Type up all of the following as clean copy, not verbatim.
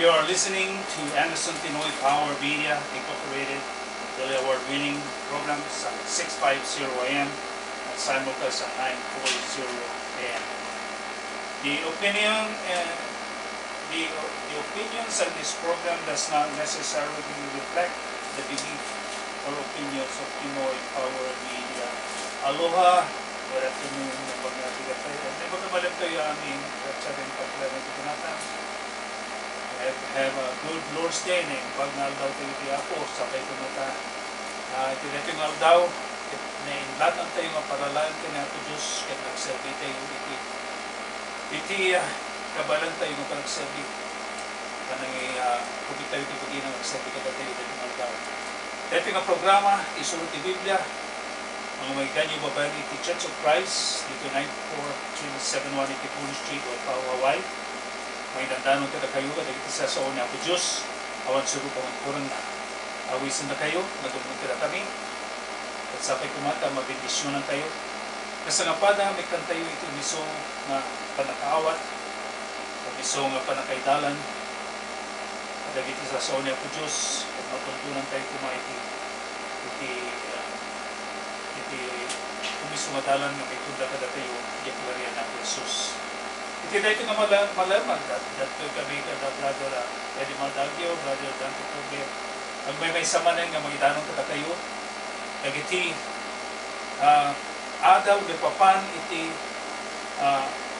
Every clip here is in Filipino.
You are listening to Anderson Pinoy Power Media Incorporated, daily award-winning program sa 650 AM at simulcast sa 940 AM. The opinions on this program does not necessarily reflect the belief or opinions of Pinoy Power Media. Aloha, good afternoon, napag-nabigat tayo. Napag-amalam tayo aming ratsaring paglalang tigunatan. Have a good Lord's Day na pag naldaw tayo di ako, sabay ko mata. Ito na ito naldaw, na inlatan tayo nga paralan tayo na ito Diyos, kaya nagsabi tayo iti kabalan tayo nga nagsabi. Kanang kubit tayo ito pag nagsabi ka tayo ito naldaw. Ito nga programa, Isuro di Biblia, mga may ganyo babayan iti Church of Christ, dito 94371 iti Puno Street, Apay, Hawaii. May dandanon ka kayo, dagiti sa soon na ako Diyos, awan suru pangankurang na. Awisan na kayo, nadumong ka kami, at sapay kumata, mabindisyonan kayo. Kasangapada, may kantayo ito miso na panakaawat, miso nga panakaidalan, at dagiti sa soon na ako Diyos, at matuntunan kayo kumaiti, kumiso madalan nga may tunda kada kayo, yakularian ng Jesus. Iti dahito nga malamag dato kami kada brother Eddie Maldagyo, brother Dante Puget. Ang may samanan nga magidanong kada kayo. Dagiti adaw de papan iti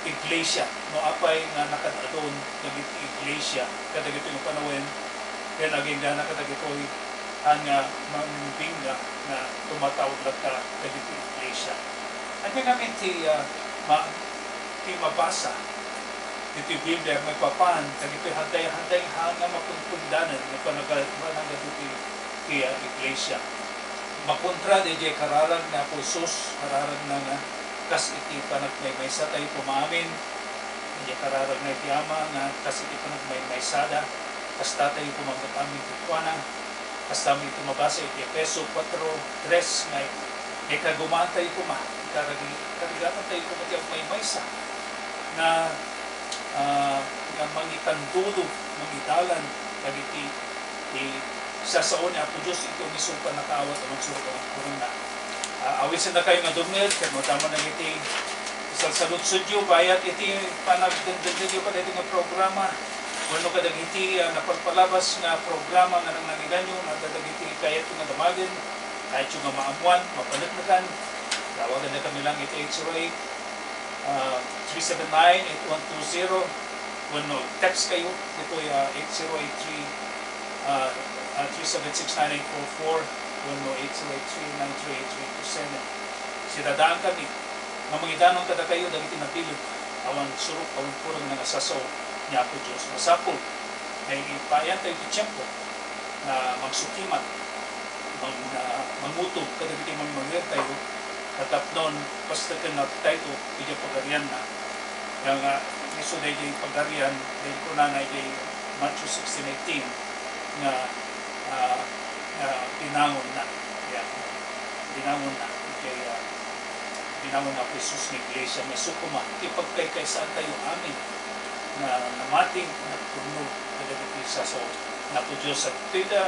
Iglesia. No apay nga nakadadon dagiti Iglesia kada gito yung panawin. Kaya naging gana kada gito'y nga mamibinga na tumatawag lang ka dagiti Iglesia. Ang namin ti mabasa dito yung Biblia, may papan, dito handay-handay hanga mapunpundanan na panagalan dito kaya Iglesia. Makontra di jay kararag na po Isus, kararag na nga, kas iti panagmaymaysa tayo pumaamin, di kararag na iti ama nga, kas iti panagmaymaysada, kas tatay pumangat amin tukwana, kas tamin ito mabasa iti Peso 4:3 nga, ikagumaan tayo puma, karigatan tayo pumati ang maymaysa, na mangitandudo, mangidalan, dagiti sasaon niya po Diyos, ito misumpa nakaawat o magsurpa ng kurang na. Awisan na kayo nga dumil, kaya matama na iti isang saludsudyo, bayat iti panagdandandyo pa dito nga programa, wano ka dagiti napagpalabas nga programa nga nang nangiganyo, nagdadagiti kayat yung nga damagin, kahit yung nga maamuan, mapanagnagan, tawagan na kami lang iti Isuro 379-8120. When text kayo, ito ay 8083-3769844. When 8083-938-327. Sinadaan kami. Mamagidanong kada kayo, dagiti napilog. Awan surok, awan purang nga nasasaw niya po Diyos. Masapol. May ipayan tayo ito tiyempo na magsukimat, mangutog, kadagiti mamangir tayo. Katap noon, basta ka na tayo, hindi pagarian na. Yung iso na yung pagarian, dahil ko na na yung Matthew 16:18 na pinangon na. Pinangon na. Pinangon na po Jesus ng Iglesia. May sukuma. Ipagkay saan tayo amin na namating, nagpuno, nagagipisa. So, na po Diyos at tita.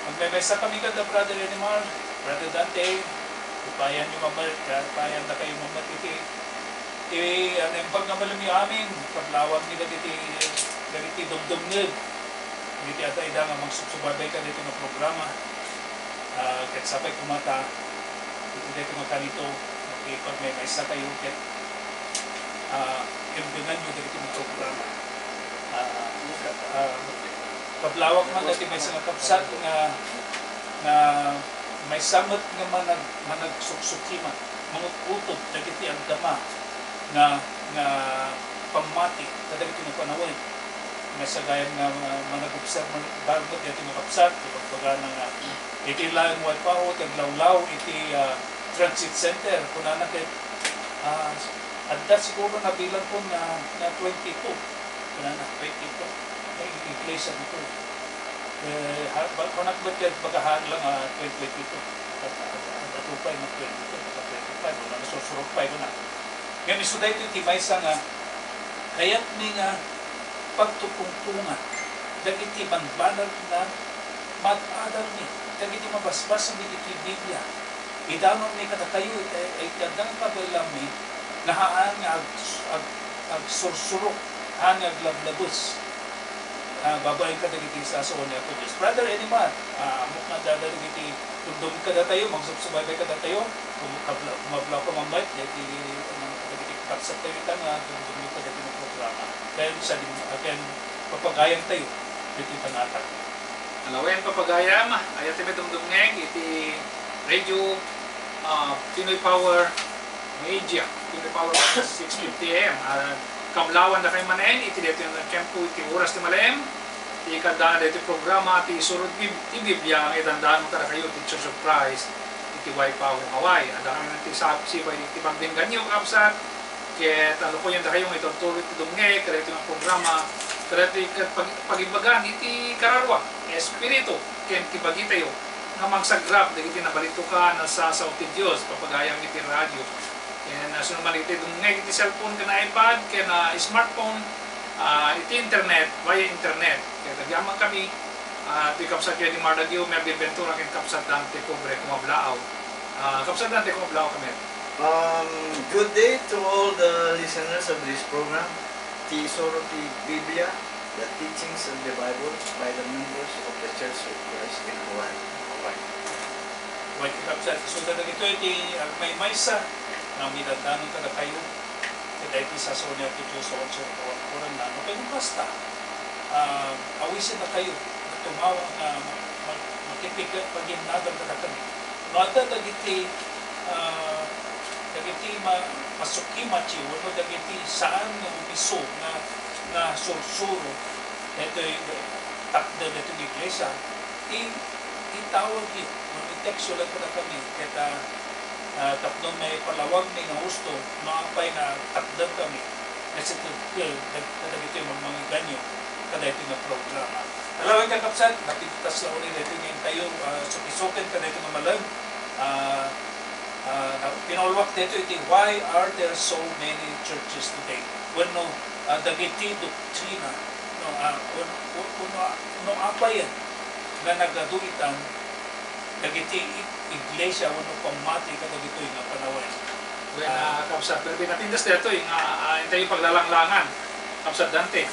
Magmemesa kami kada brother Animal, brother Dante, upayan nyo upayan na kayo mamatiti. Ano yung pagngamalam nyo amin, paglawag nila diti dumdumnid. Diti atay da nga magsusubaybay ka dito ng programa. Kahit sapay kumata, dito makanito, pag may isa kayo, kahit imdunan nyo dito ng programa. Paglawag man dati may isang kapsat na may samot nga managsuksukima, mga utod, dagiti ang dama nga pamati, dagiti ng panawin. Nga sa gayang nga manag-observe, bagot dati mga kapsat, pagbaga nga iti lang wipaw, taglawlaw, iti transit center, kuna na kahit adda siguro na bilang po na 22, kuna na 22. May Iglesia dito. Kung nagbagyan, bagahan lang 2022. Atupay na 22, 25. Wala na susurupay ko na. Ngayon, isuday ito, timay sa nga, kaya't may nga pagtupungtungan dagiti banbanag na mag-adal ni. Dagiti mabasbas ang dagiti Biblia. Idanon ni katatayo, ay kadang kabalam ni, nahaan nga ag-sursurok, haan nga ag-lablabos. Babae ka dagiti sa soon niya po Diyos. Brother, anyman, amok na dagiti, tundong ka datayo, magsubsubay ka datayo, kumabla ko mamay, dagiti kapsat tayo ita nga, tundong ka dagiti ng programa. Kaya papagayang tayo, dagiti panatag. Alawen papagayam, ayat imi dumdumngeng, iti radio Pinoy Power Media, Pinoy Power 650 AM. Kamlawan na kayo manen, iti dito yung tempo, iti oras ti malem, iti ikadaan dito programa, iti Isuro ti Biblia, ang itandaan mo kada kayo, iti Church of Christ, iti Waipaw Hawaii. Ada kami ng tisapsibay, iti pagdinggan nyo, kapsat, kaya ano po yung da kayong itutulot iti dumnge, kada ito yung programa, kada ito pagibagan, iti kararwa, espiritu, kaya kibagi tayo, nga magsagrap, dagiti nabalito ka, nasa sa ti Diyos, papagayang iti radyo. Yan, naman iti dumngay iti cellphone ka na iPad, kaya na smartphone, iti internet, via internet. Kaya nagyaman kami, iti kapsat kaya di Mardagyo, may agbentura kaya kapsat dante pobre kumablaaw. Kapsat dante kumablaaw kami. Good day to all the listeners of this program. Ti Isuro ti Biblia, the teachings of the Bible by the members of the Church of Christ in Hawaii. Huwag kapsat, so dadag ito iti may maysa, na midadanon kada kayo, kada iti sa sonya iti Diyos o sa kurang na, no kayo basta, awisin na kayo, tumawa na makipigat pag-inadam kada kami. No, ata dagiti, masukimachi, wano dagiti saan na umiso na sursuro, ito takda na itong iglesia, itawag yun, mag-text lang kada kami, kaya tapnon may palawag ni nga gusto, maapay na takdan kami. Kasi ito yung mga ganyo, kada ito nga programa. Alawin ka kapsat, napitas lang ulit ito yung tayo, sukisukin kada ito nga malag. Pinulwak dito ito, why are there so many churches today? When no, dagiti doktrina, no apay yan, na nagaduitan, dagiti Iglesia, wano pamati ka dagito yung panawin. Kapsat, pero pinapindas dito yung yung paglalanglangan. Kapsat Dante.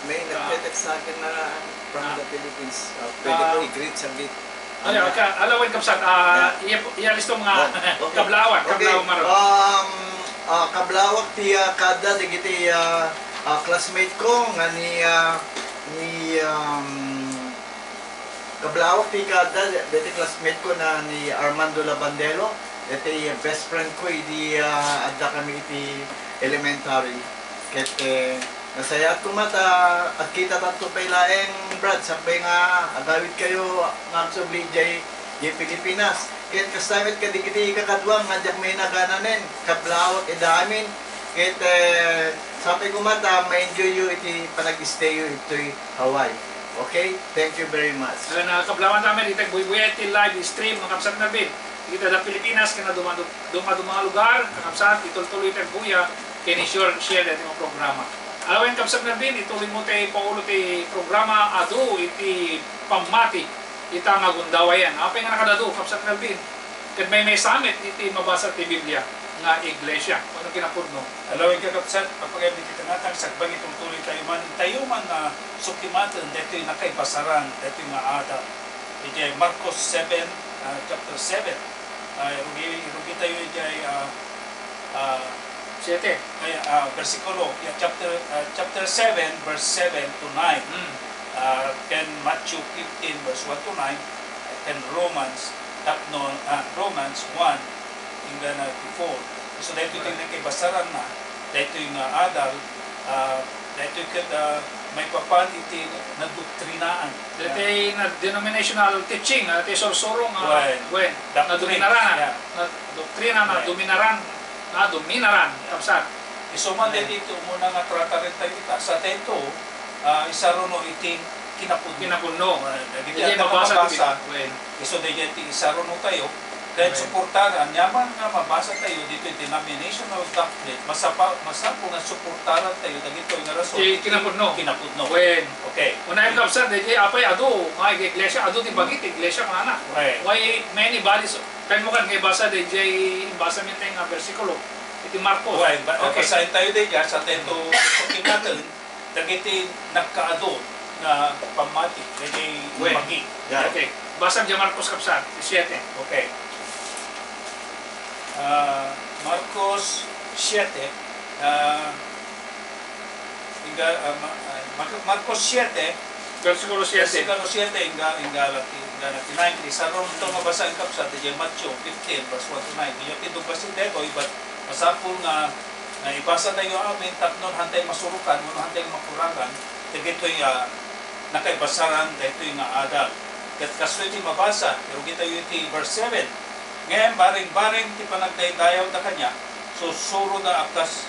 May nagtetext sa akin na from the Philippines. Pwede ko i-greet sa bit. Alawin kapsat, ialis ito mga kablawan. Kablawan maroon. Kablawak ti kada dagiti classmate ko nga ni kablawak ti kada dati classmate ko na ni Armando Labandelo, dati best friend ko di adda kami iti elementary. Ket nasaya at kumata at kita tanto pay laeng Brad sampay nga agawid kayo nga subli jay Pilipinas. Ket kastamit ka digiti kakadwang nga jak may nagananen kablawak idamin. Ket sampay kumata ma-enjoy yu iti panag-stay yu ito'y Hawaii. Okay? Thank you very much. Kablawan namin, itag buhay live stream ng kapsat na bin. Kita sa Pilipinas, kaya mga lugar, kakapsat, ituloy itag buya, kaya ni-share natin ang programa. Alawin kapsat na bin, ituloy mo tayo paulo tayo programa, adu, iti pamati, ita nga gundawayan. Apay nga nakadado, kapsat na bin. Kaya may summit, iti mabasa ti Biblia, nga Iglesia. Ano kinapudno? Alawin ka kapsat, kapag kita natang sagbang itong tuloy tayo man na sukimatan, dito yung nakaibasaran, dito yung ada. Ito Marcos 7, chapter 7. Rugi tayo ito 7. Versikulo, chapter 7, verse 7 to 9. Then Matthew 15, verse 1 to 9. And Romans 1, hingga na 4. So dito yung nakibasaran na, dito yung adal, dito yung may papan iti na doktrinaan. Dito na denominational teaching, dito sorsorong na dominaran, doktrina na dominaran, kapsat. Isuma dito muna nga trata rin tayo ita. Sa dito, Isuro no iti kinapudno. Kinapudno. Dito ang mabasa, iso dito iti Isuro no tayo, dahil suportaran, yaman nga mabasa tayo dito yung denominational doctrine, masapo nga suportaran tayo, dagito yung rason. Kinapudno. Kinapudno. When, Okay. unay kapsat, DJ Apay, ado, nga iglesia, ado ti bagit, iglesia ka na. Okay. Why many bodies, kaya mo kan ngay basa, DJ, basa mo tayo nga versikulo, iti Marcos. Okay. Okay. Basahin tayo din dyan sa teto natin, dagiti nakaadado na pamati, dagiti bagi. Yeah. Okay. Basa mo Marcos kapsat, 7. Okay. Marcos 7, Marcos 7, Versikulo 7. versikulo 7, inga lati 9. Isa ron ito mabasa ang kapsat, di Matthew 15, verse 1 to 9. Yung pindubasin dito, iba't masapul nga ibasa tayo amin, tapnon hantay masurukan, muno hantay makurangan, dagito'y nakaibasaran, dagito'y nga adal. Kat kaso iti mabasa, pero kita yung iti verse 7. Ngayon, baring-baring ti panagdaydayaw da kanya, susuro da akas,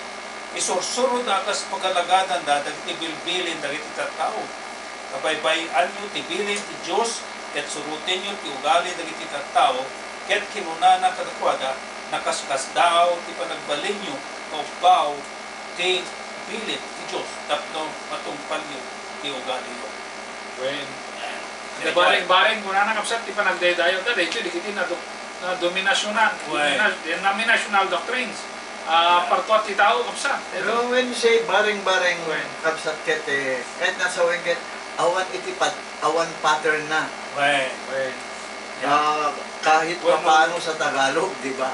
isursuro da akas pagalagadan da, dagiti bilbilin, dagiti tattao. Kabaybayan nyo ti bilin ti Diyos, ket surutin nyo ti ugali dagiti tattao, ket kinunana kadakwada, nakaskas daw ti panagbalin nyo, o baw ti bilin ti Diyos, tapno matungpan nyo ti ugali nyo. When, baring-baring kung nakapsat, ti panagdaydayaw da, dito, dikiti na denominational doctrines. Partuat ti tao kapsat. Pero when you say baring-baring kapsat ket, kahit nasa wengket, awan itipat, awan pattern na. When, Kahit paano sa Tagalog, di ba?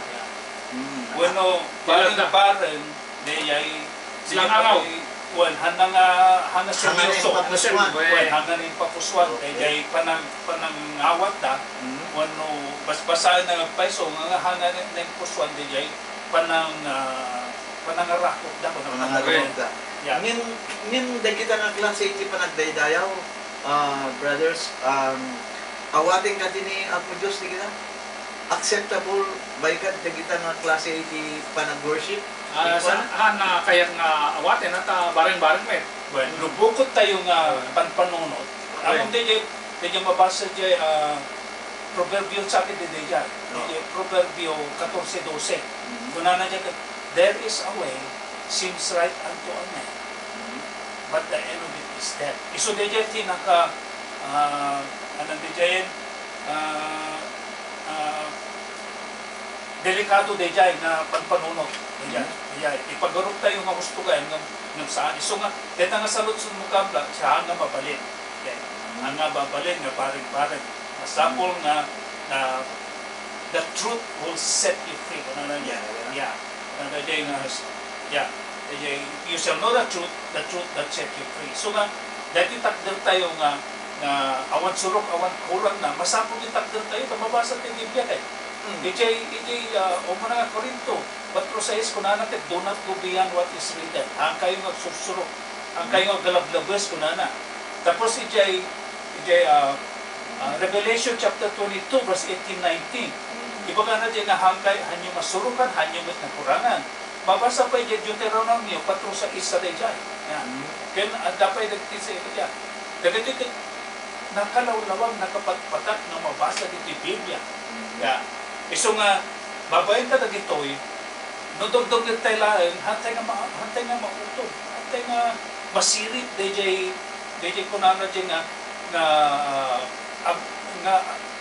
bueno, baring-baring, dayay, Silang araw. Wan, hanga seryoso. Hanga rin papuswan. Kaya panangawat da. Wano, basbasahan na nagpaiso, nga hanga rin puswan. Kaya panangarakot da. Panangarakot da. Ngin kita nga klase iti panagdaydayaw, brothers, awating ka din ni Apo Diyos, di kita? Acceptable by God, di kita nga klase iti panag-worship? Hana kayat nga awatin at baring-baring met. Bueno, lubukot tayo nga panpanunod. Among DJ mabasa dyan, Proverbio sa akin din dyan. Proverbio 14:12. Kuna na dyan, there is a way, seems right unto a man, but the end of it is death. Iso dyan, tinaka, anong dyan, delikado dyan na panpanunod. Ipagarup tayo nga hustugan ng saan. So nga, dito nga salot sa mukabla, siya nga mabalin. Nga mabalin, nga paring-paring. Masapol nga na the truth will set you free. Ano na niya? Ano na niya? You shall know the truth that set you free. So nga, dahil itakdal tayo nga awan surok, awan kurang na, masapol itakdal tayo, mabasa tayo Biblia kayo. O mga Korinto, 4:6, kung na natin, do not go beyond what is written. Ang kayo magsursurok, ang kayo magdalablabas, kung na. Tapos Revelation chapter 22, verse 18-19. Iba ka na dyan nga hangkay, hanyong masurukan, hanyong nakurangan. Mabasa pa dyan, Deuteronomio 4:6 sa dyan. Kaya dapat nagtin sa ito dyan. Dagiti nakalawlawang, nakapagpatak na mabasa dito Biblia. Iso nga, babayin ka na dito'y, nudog-dog na tayo lang, hantay nga mautog, hantay nga masirip, DJ ko na dyan nga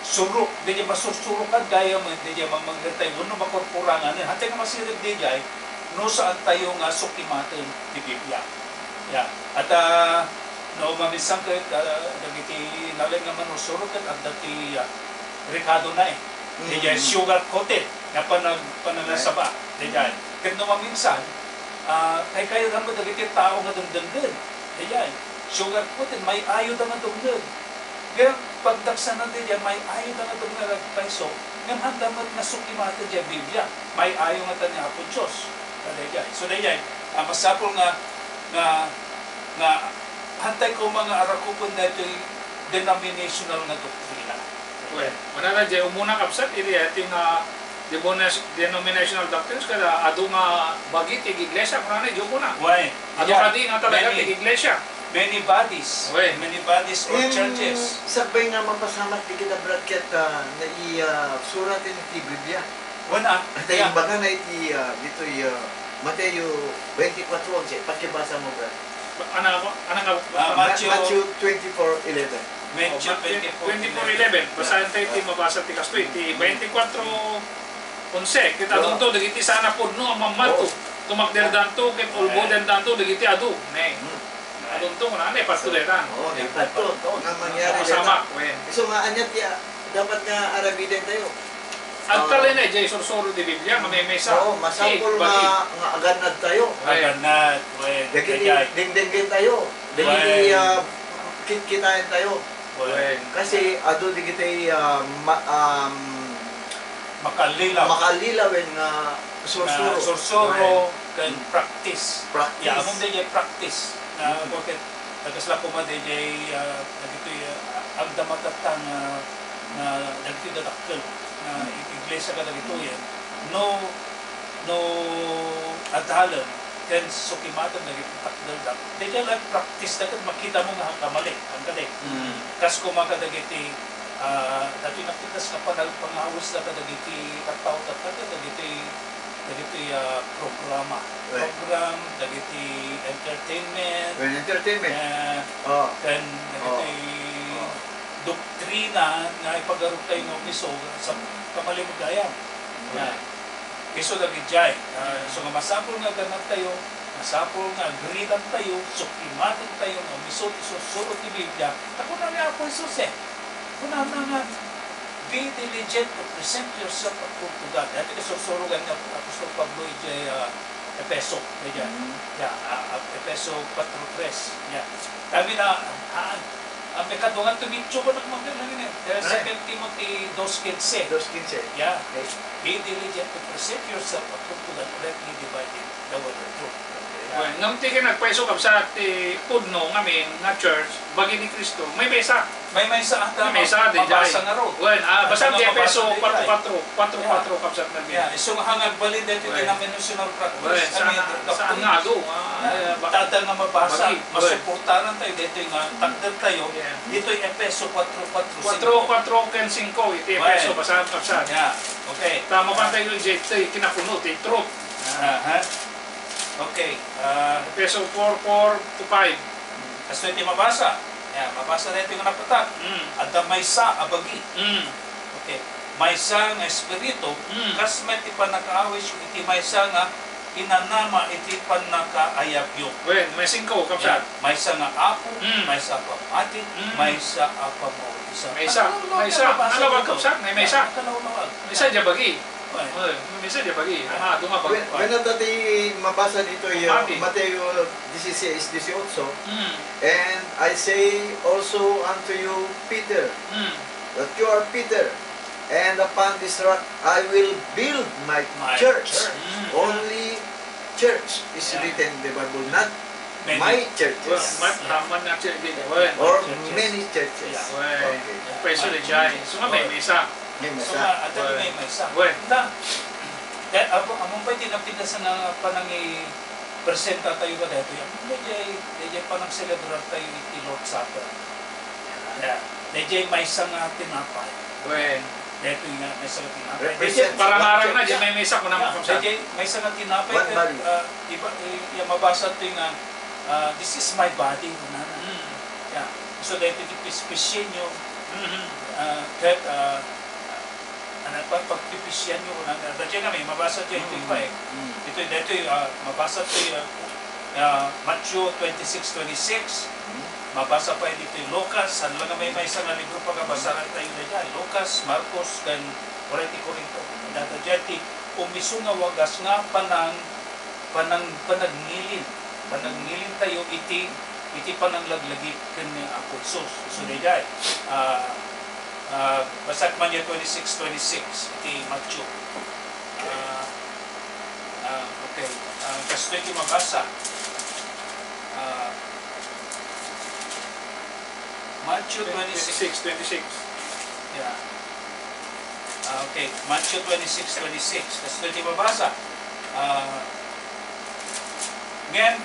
suruk, DJ masusurukan, gaya mo, DJ mamagantay, wano makorporangan, hantay nga masirip, DJ, no saan tayo nga sukimatin di Biblia. At mamisang kahit, nagiti nalang nga manusurukan, at dati Ricardo na Diyan, sugar coated na panangasaba. Diyan. Kaya naman minsan, kayo naman dagiti tao nga dundundun. Diyan, sugar coated, may ayod nga dundun. Kaya pagdaksan natin diyan, may ayod nga dundun na nagpaiso. Ngayon handamat na sukimata diyan Biblia. May ayod nga tanya po Diyos. Diyan. So diyan, masapol nga hantay ko mga arakupon na ito'y denominational na doktrina. Wala na dyan, umuna kapsat, iti ating denominational doctrines kada ado nga bagit tig iglesia kuna na diyo kuna. Ado ka di nga talaga tig iglesia. many bodies. Well. Many bodies or churches. Sabay nga mapasamat di kita bracket na surat ni Biblia. Wala. At yung baga na dito Mateo 24:11. Pakibasa mo, brad. Ano nga? Matthew 24:11. Matthew 24:11. Basahin tayo iti mabasa ti kasto iti 24:11. Kita doon to dagiti sana po no mamatu. Tumakderdanto ket ulboden danto dagiti adu. Ne. Adun to kuna ne patuleran. Oh, ito nga mangyari Kasama wen. So nga anyat dapat nga arabiden tayo. Ang talin ay jay sursuro di Biblia nga may mesa. Oo, masapol nga aganad tayo. Aganad. Dagiti dingdingin tayo. Dagiti kitain tayo. Kasi ado digiti makalilawin nga sursuro kan practice. Practice. Among DJ practice na bakit tagasla ko ma DJ dagito ang damatatang na dagito datakkel na iglesia ka dagito yan no adalan ken sukimatan dagito takdel dak DJ like practice dagat makita mo nga kamali ang galing kas ko makadagiti dati nakitas ka panghawis na dagiti kataw dagiti program, dagiti entertainment, kan dagiti doktrina na ipagarup tayo ng miso sa kamalimugayam. Iso dagiti jay. So nga masapol nga ganap tayo, masapol nga agridan tayo, sukimatin tayo ng miso isusurot ni Biblia. Ako na nga po Isus Kuna nga be diligent to present yourself approved to God. Dati kasusurugan nga Apostol Pablo ijay Epeso. Epeso 4:3. Kami na ang may kadungan tumitso ko ng mga ganun. 2 Timothy 2:15. Be diligent to present yourself approved to God, rightly dividing the word of truth. Nang tiki nagpaiso kap sa pudno ngamin nga church bagi ni Kristo may mesa. May mesa ata. May mesa di mabasa nga ro. basta di Efeso 4:4 kap sa nagya. So hangag balid dito namin national practice. Saan nga do? Tata nga mabasa, masuportaran tayo dito nga takder tayo. Dito yung Efeso 4:4. 4:4 ken 5 iti Efeso basahan kap sa. Okay. Tama pa tayo iti kinapuno ti truth. Okay. Efeso 4:4-5. Kaso iti mabasa. Mabasa na ito yung napatak. At maysa abagi. Okay. Maysa nga espiritu, kas may iti panakaawis iti maysa nga inanama iti panakaayabyo. May 5 kapsat. Maysa nga apo, maysa pamati, maysa apamorisa. Maysa. Nalawag kapsat, may maysa. Maysa dya bagi. Maysa dya bagi. Dunga bagi. When dati mabasa dito yung Mateo 16:18. And I say also unto you, Peter, that you are Peter, and upon this rock I will build my church. Only church is written in the Bible, not my churches. Or many churches. Peso de jay. So nga may mesa. So nga, at may maysa. Among pa'y tinapindasan na panangi presenta tayo ba dito yan? Dejay panang celebrar tayo iti Lord Supper. Dejay maysa nga tinapay. Dito nga maysa nga tinapay. Parang araw na, dyan may mesa ko naman. Dejay maysa nga tinapay. Diba, yung mabasa ito yung this is my body. So dito ipispisyen nyo kahit pagpipisyan nyo dati nga may mabasa dyan ito yung dito mabasa ito yung Matthew 26:26 mabasa pa dito yung Lucas saan lang may isang libro pagkabasaran tayo na dyan Lucas, Marcos dan Oreti Corinto dati dyan umiso nga wagas nga panagnilin tayo iti pananglaglagi kanya Apo Isus so dyan basag man niya 26:26 iti Matthew okay kasi ito yung mabasa Matthew 26:26 okay Matthew 26:26 kasi ito yung mabasa ngayon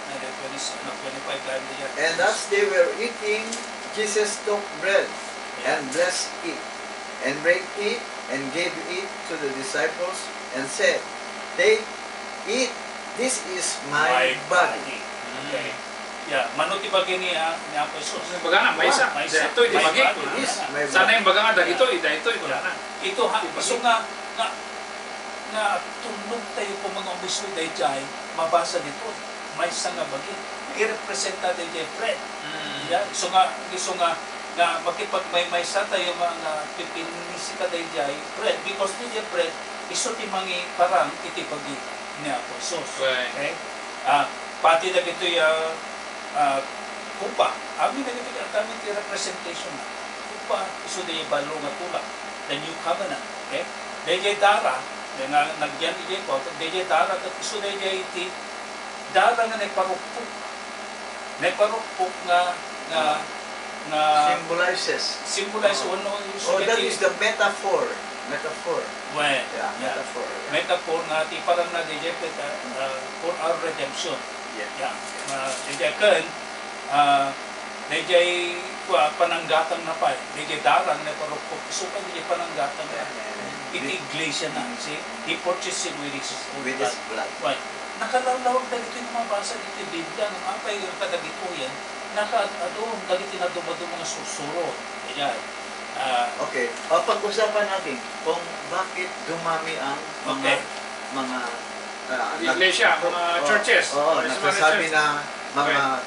na 25 lang diyan. And as they were eating, Jesus took bread and blessed it, and brake it, and gave it to the disciples, and said, "Take, eat, this is my body." Okay. Yeah, manuti bagi ni Apo Jesus. Baga na, may isa. Ito, iti bagi. This is my Sana body. yung baga nga, dagito, ito, wala na. Ito iso nga tundog tayo po mga obisoy dayjay mabasa dito. May isa nga bagi. I-representa dayjay bread. Yeah, iso nga makipag may isa tayo mga pipinisita dayjay bread because dayjay bread iso ti mangi parang iti bagi ni Apo Jesus. Okay? Pati na ito kupa. Amin na ito kami ti representation na. Kupa, iso di balo nga tulak. The new covenant. Okay? Dayjay dara, nga nagyan iti ko, dayjay dara, at iso dayjay iti, dara nga nagparupok. Nagparupok nga symbolize one Oh, that is the metaphor. Well, Yeah, metaphor. metaphor nga ti parang na dayjay for our redemption. Yeah. Dayjay kan dayjay pananggatan na pa. Dayjay darang na parupok. So kan dayjay pananggatan na. Iti Iglesia na. See? He purchased it with his blood. Right. Nakalalawag na ito yung mabasa dito yung Biblia. Nung apay yung kadagito yan, dagiti na dumadong mga susuro. Ayan. Okay. Pag-usapan natin kung bakit dumami ang mga Iglesia, mga churches. Oo, nagsasabi na mga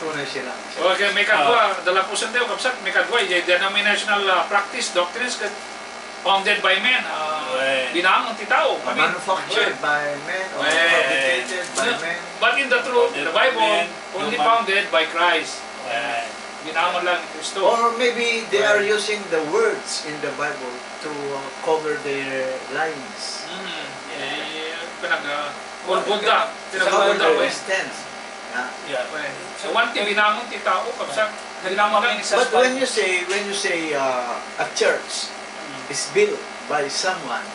tunay silang. Okay, may kadwa, dala po sa tayo, kapsat, may kadwa, yung denominational practice, doctrines, founded by men, binangon ti tao. Manufactured by men or fabricated by men. But in the truth, the Bible only founded by Christ. Binangon lang ni Kristo. Or maybe they are using the words in the Bible to cover their lies. Buddha, Cover Buddha, their stance. so one thing binangon ti tao, kapsat, binangon lang. But when you say a church is built by someone,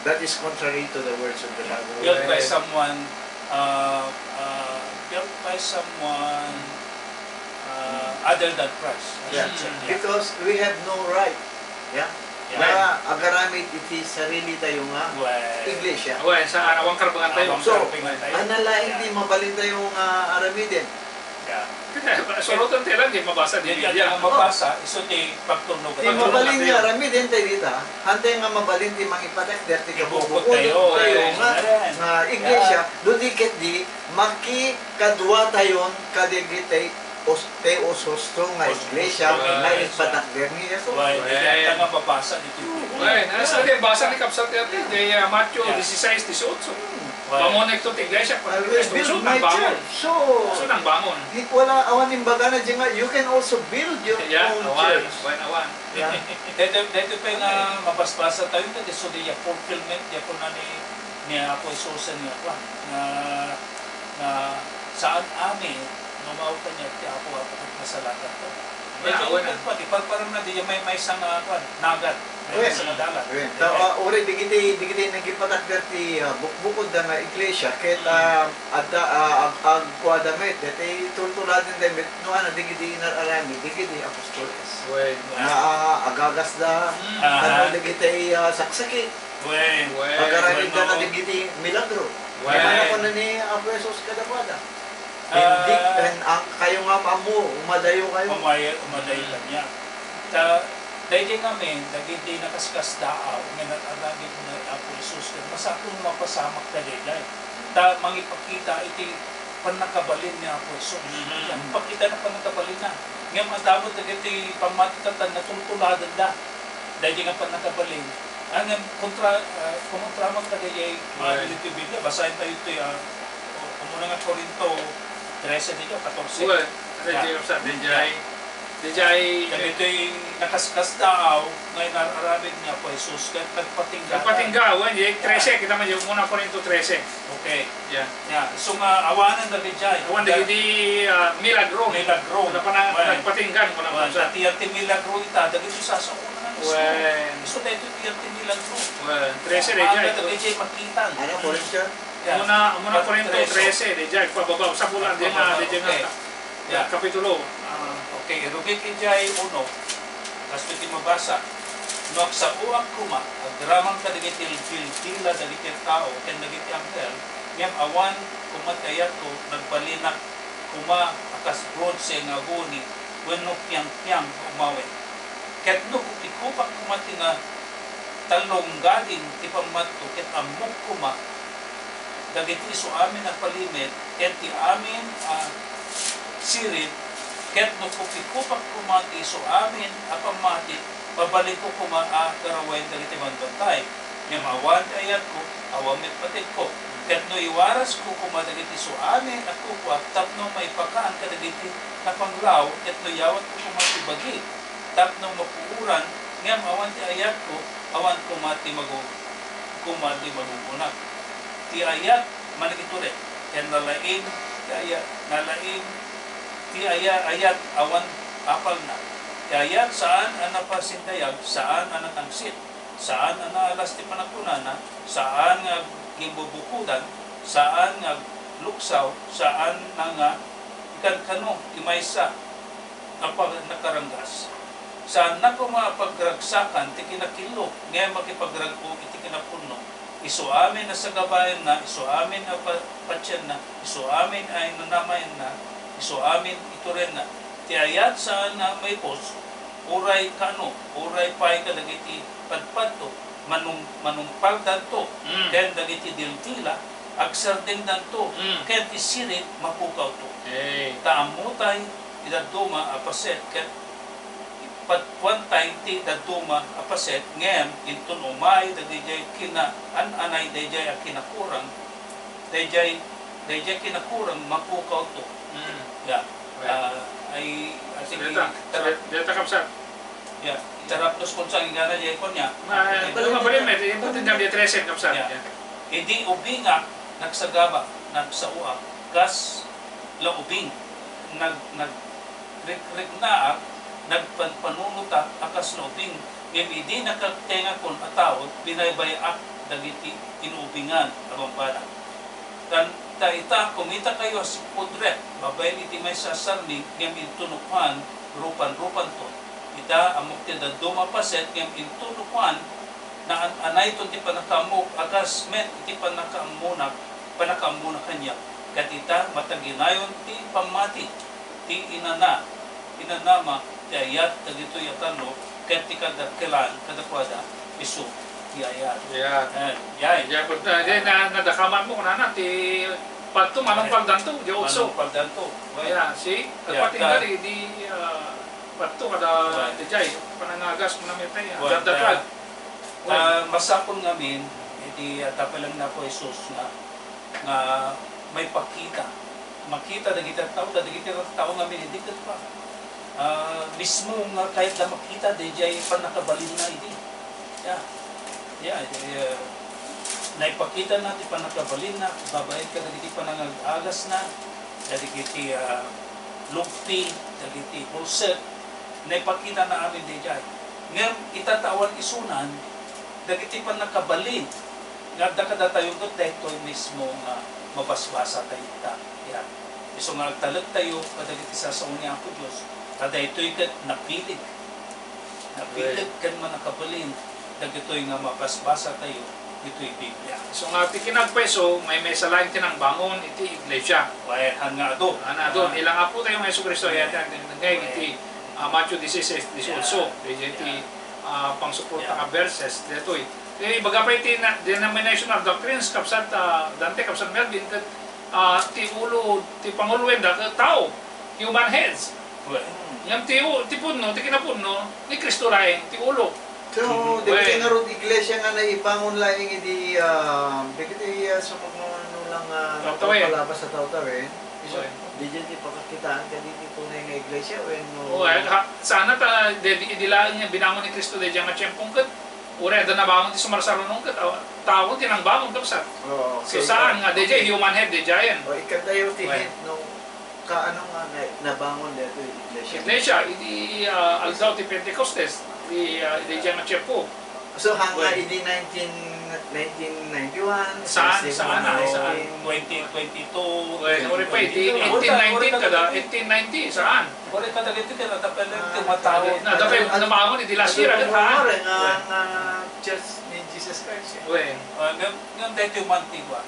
that is contrary to the words of the Bible. Built by someone other than Christ. Yeah. Because we have no right. Na agaramid iti sarili tayo nga Iglesia. Sa arawang karbangan tayo. So, analaing di mabalin tayo nga aramidin. Sulutan tayo lang, di mabasa din. Hindi ang mabasa, iso ti pagtunog. Ti mabalin nga aramidin tayo dita, hantay nga mabalin ti mangipatek, derti ka bubukod tayo nga Iglesia, dudikit di, makikadwa tayon kadigitay te osostro nga Iglesia nga ipatakder ni Jesus. Hindi nga mabasa dito. Nasa din, basa ni Kapsat Ate, kay Matthew 16-18. Pamonek to Iglesia, build my church. So nang bangon. Wala awan yung baga na dyan nga, you can also build your own church. Awan. Dito pa yung mabasbasa tayo na so the fulfillment niya po na ni Apo Jesus niya na saan amin mamaw ka niya ti Apo at masalatan ko. Parang na di may isang nagat. May isang dalat. Uri, digiti nagipatakder ti bukbukod na nga Iglesia ket agkuadamit deti tultuladin damit no digiti inararami digiti apostoles. Agagas da digiti saksaki. Agaramid da digiti milagro. Ano ko na ni Apo Jesus kadapada. Hindi ang kayo nga mamu umadayo kayo. Umadayo kanya. Dahil kami, dagiti nakaskas daaw, nga nag-agagit na Apo Jesus, masakong mapasamak na dahil. Mangipakita iti panakabalin ni Apo Jesus. Pakita na panakabalin na. Ngayon madabot dagiti pamatitatan na tultuladan da. Dahil nga panakabalin. Ang kontraman ka dahil iti Biblia, basahin tayo ito kumuna nga Korinto 13 dito, 14. Diyay ito'y nakaskas daaw, ngayon nararabid niya po Jesus, kahit nagpatingga. Nagpatingga, 13, kita man yung muna Korinto 13. Okay. So nga, awanan na diyay. Awan na hindi milagro. Wala pa na nagpatinggan. Dati yung milagro ita, dagit yung sasakuna nga gusto. So dahil ito yung milagro. 13 diyay. Dagit yung makitan. Ano, Korinto? Yeah. Muna Korinto 13, DJ, pababa sa bulan din nga, DJ nga. Yeah. Kapitulo. Okay, rugit ijay uno. Kasto ti mabasa. No sa uak kuma, agramang ka dagiti tila dagiti tao, ken dagiti anghel, ngem awan kumatayat ko nagbalinak kuma akas bronze nga guni wenno piang umawen. Ket no ikupak kumati nga talong gading ti pamatto ket amok kuma dagiti isu amin ang palimit ket ti amin sirit ket no ikupak kumati isu amin a pamati babalik ko karawain dagiti manbantay. Ngem awan ayat ko awamit patik ko. Ket no iwaras ko dagiti isu amin at kupwa tapno may pakaan ka dagiti napanglaw ket no yawat ko bagi tapno mapuuran ngem awan ti ayat ko awan kumati magugunak. Ti ayat manigiture ken nalain ti ayat awan apal na. Ti ayat saan ang napasindayag, saan ang natangsit, saan ang naalas ti panakunana, saan nga gibubukudan, saan nga luksaw, saan nga ikan kano imaysa apag nakaranggas. Saan na ko mapagragsakan ti kinakilo, ngayon makipagragpo iti kinapuno. Isu amin na sa gabayan na, isu amin na patsyan na, isu amin ay nanamayan na, isu amin ito rin na. Ti ayat saan na may pos, uray kano, uray pay ka dagiti padpadto, manumpal danto, ken dagiti diltila, agsardeng danto, ken ti sirit mapukaw to. Taamutay, idaduma apaset, ken patwantay ti daduma apaset, ngem intun umay, dagijay anay, dagijay kinakurang, dagijay kinakurang mapukaw to. Yeah. Ay Deta kapsat. Ya, terapos kung sa ingana jay kon niya. Kalau mabalin met, yung jam dia 13 kapsat. Hindi ubing nga nagsagaba, nagsaua, gas la ubing nag na nagpanpanunuta akas na ubing. Ngem hindi nakatenga kon atawod binaybayak dagiti inubingan abang bana. Dan ita kumita kayo si pudret babayin iti may sasarling ngem intunukan rupan to ita amok ti daduma paset ngem intunukan na anay to ti panakamok agas met iti panakaamuna kanya ket ita mataginayon ti pamati ti inanama ti ayat dagito yatano ket ti kadakkelan kadakwada isu ayat. Ya, nadakaman mo na ti pagto manong pagdanto, di also. Manong pagdanto. Ya, si pati dari di pagto kada dijay panangagas mo na metay. Dadakad. Masapon ngamin iti tapalang na po Jesus nga may pakita. Makita dagiti tao ngamin hindi ket pa. Mismo nga kahit na makita dijay panakabalin na iti. Naipakita natin panakabalin na, babayin ka dagiti panangagas na, dagiti lugti, dagiti hulset, naipakita na amin di jay. Ngayon, itatawan isunan, dagiti panakabalin, nga dakadatayon ko dahito mismo nga mabasbasa tayo ta. Iso nga nagtalag tayo, kadagiti sasaon niya ako Diyos, kada ito'y napilig. Napilig kan manakabalin, dagitoy nga mabasbasa tayo, ito'y Biblia. So nga ti kinagpeso, may salain tinangbangon iti Iglesia. Han nga ado. Ilang apo tayo ng Yesu Cristo yan ngay iti Matthew 16, 18. Iti pangsuporta nga verses detoy. Baga pa iti denomination of doctrines kapsat Dante kapsat Melvin ket ti ulo ti panguluwen da tao, human heads. Ngam ti punno, ti kinapunno ni Kristo raeng ti ulo. So, dito nga ron iglesia nga naipangon laing iti sa magmano lang palabas sa tawtawin. Di dyan ti pakakitaan ka dito tunay nga iglesia sana ta idilaan niya binangon ni Kristo de diyan nga tiyempong ket ura da nabangon ti sumarsarunong ket tao tinang bangon kapsat. So saan nga de human head de giant. O ikatayo ti head no kaano nga nabangon dito iglesia. Iglesia idi aldaw ti Pentecostes di diyan nga tiyempo. So hanga idi 19 1991. Saan? kasi Saan? mga Saan? 2022. Uri pa, 1819 kada, 1890, saan? Uri ka dagiti ka na tapelang timatawo. Na, dapat namamon, hindi last year, agad ha? Nga Church ni Jesus Christ. Uy, Ngam dito yung mantigwa.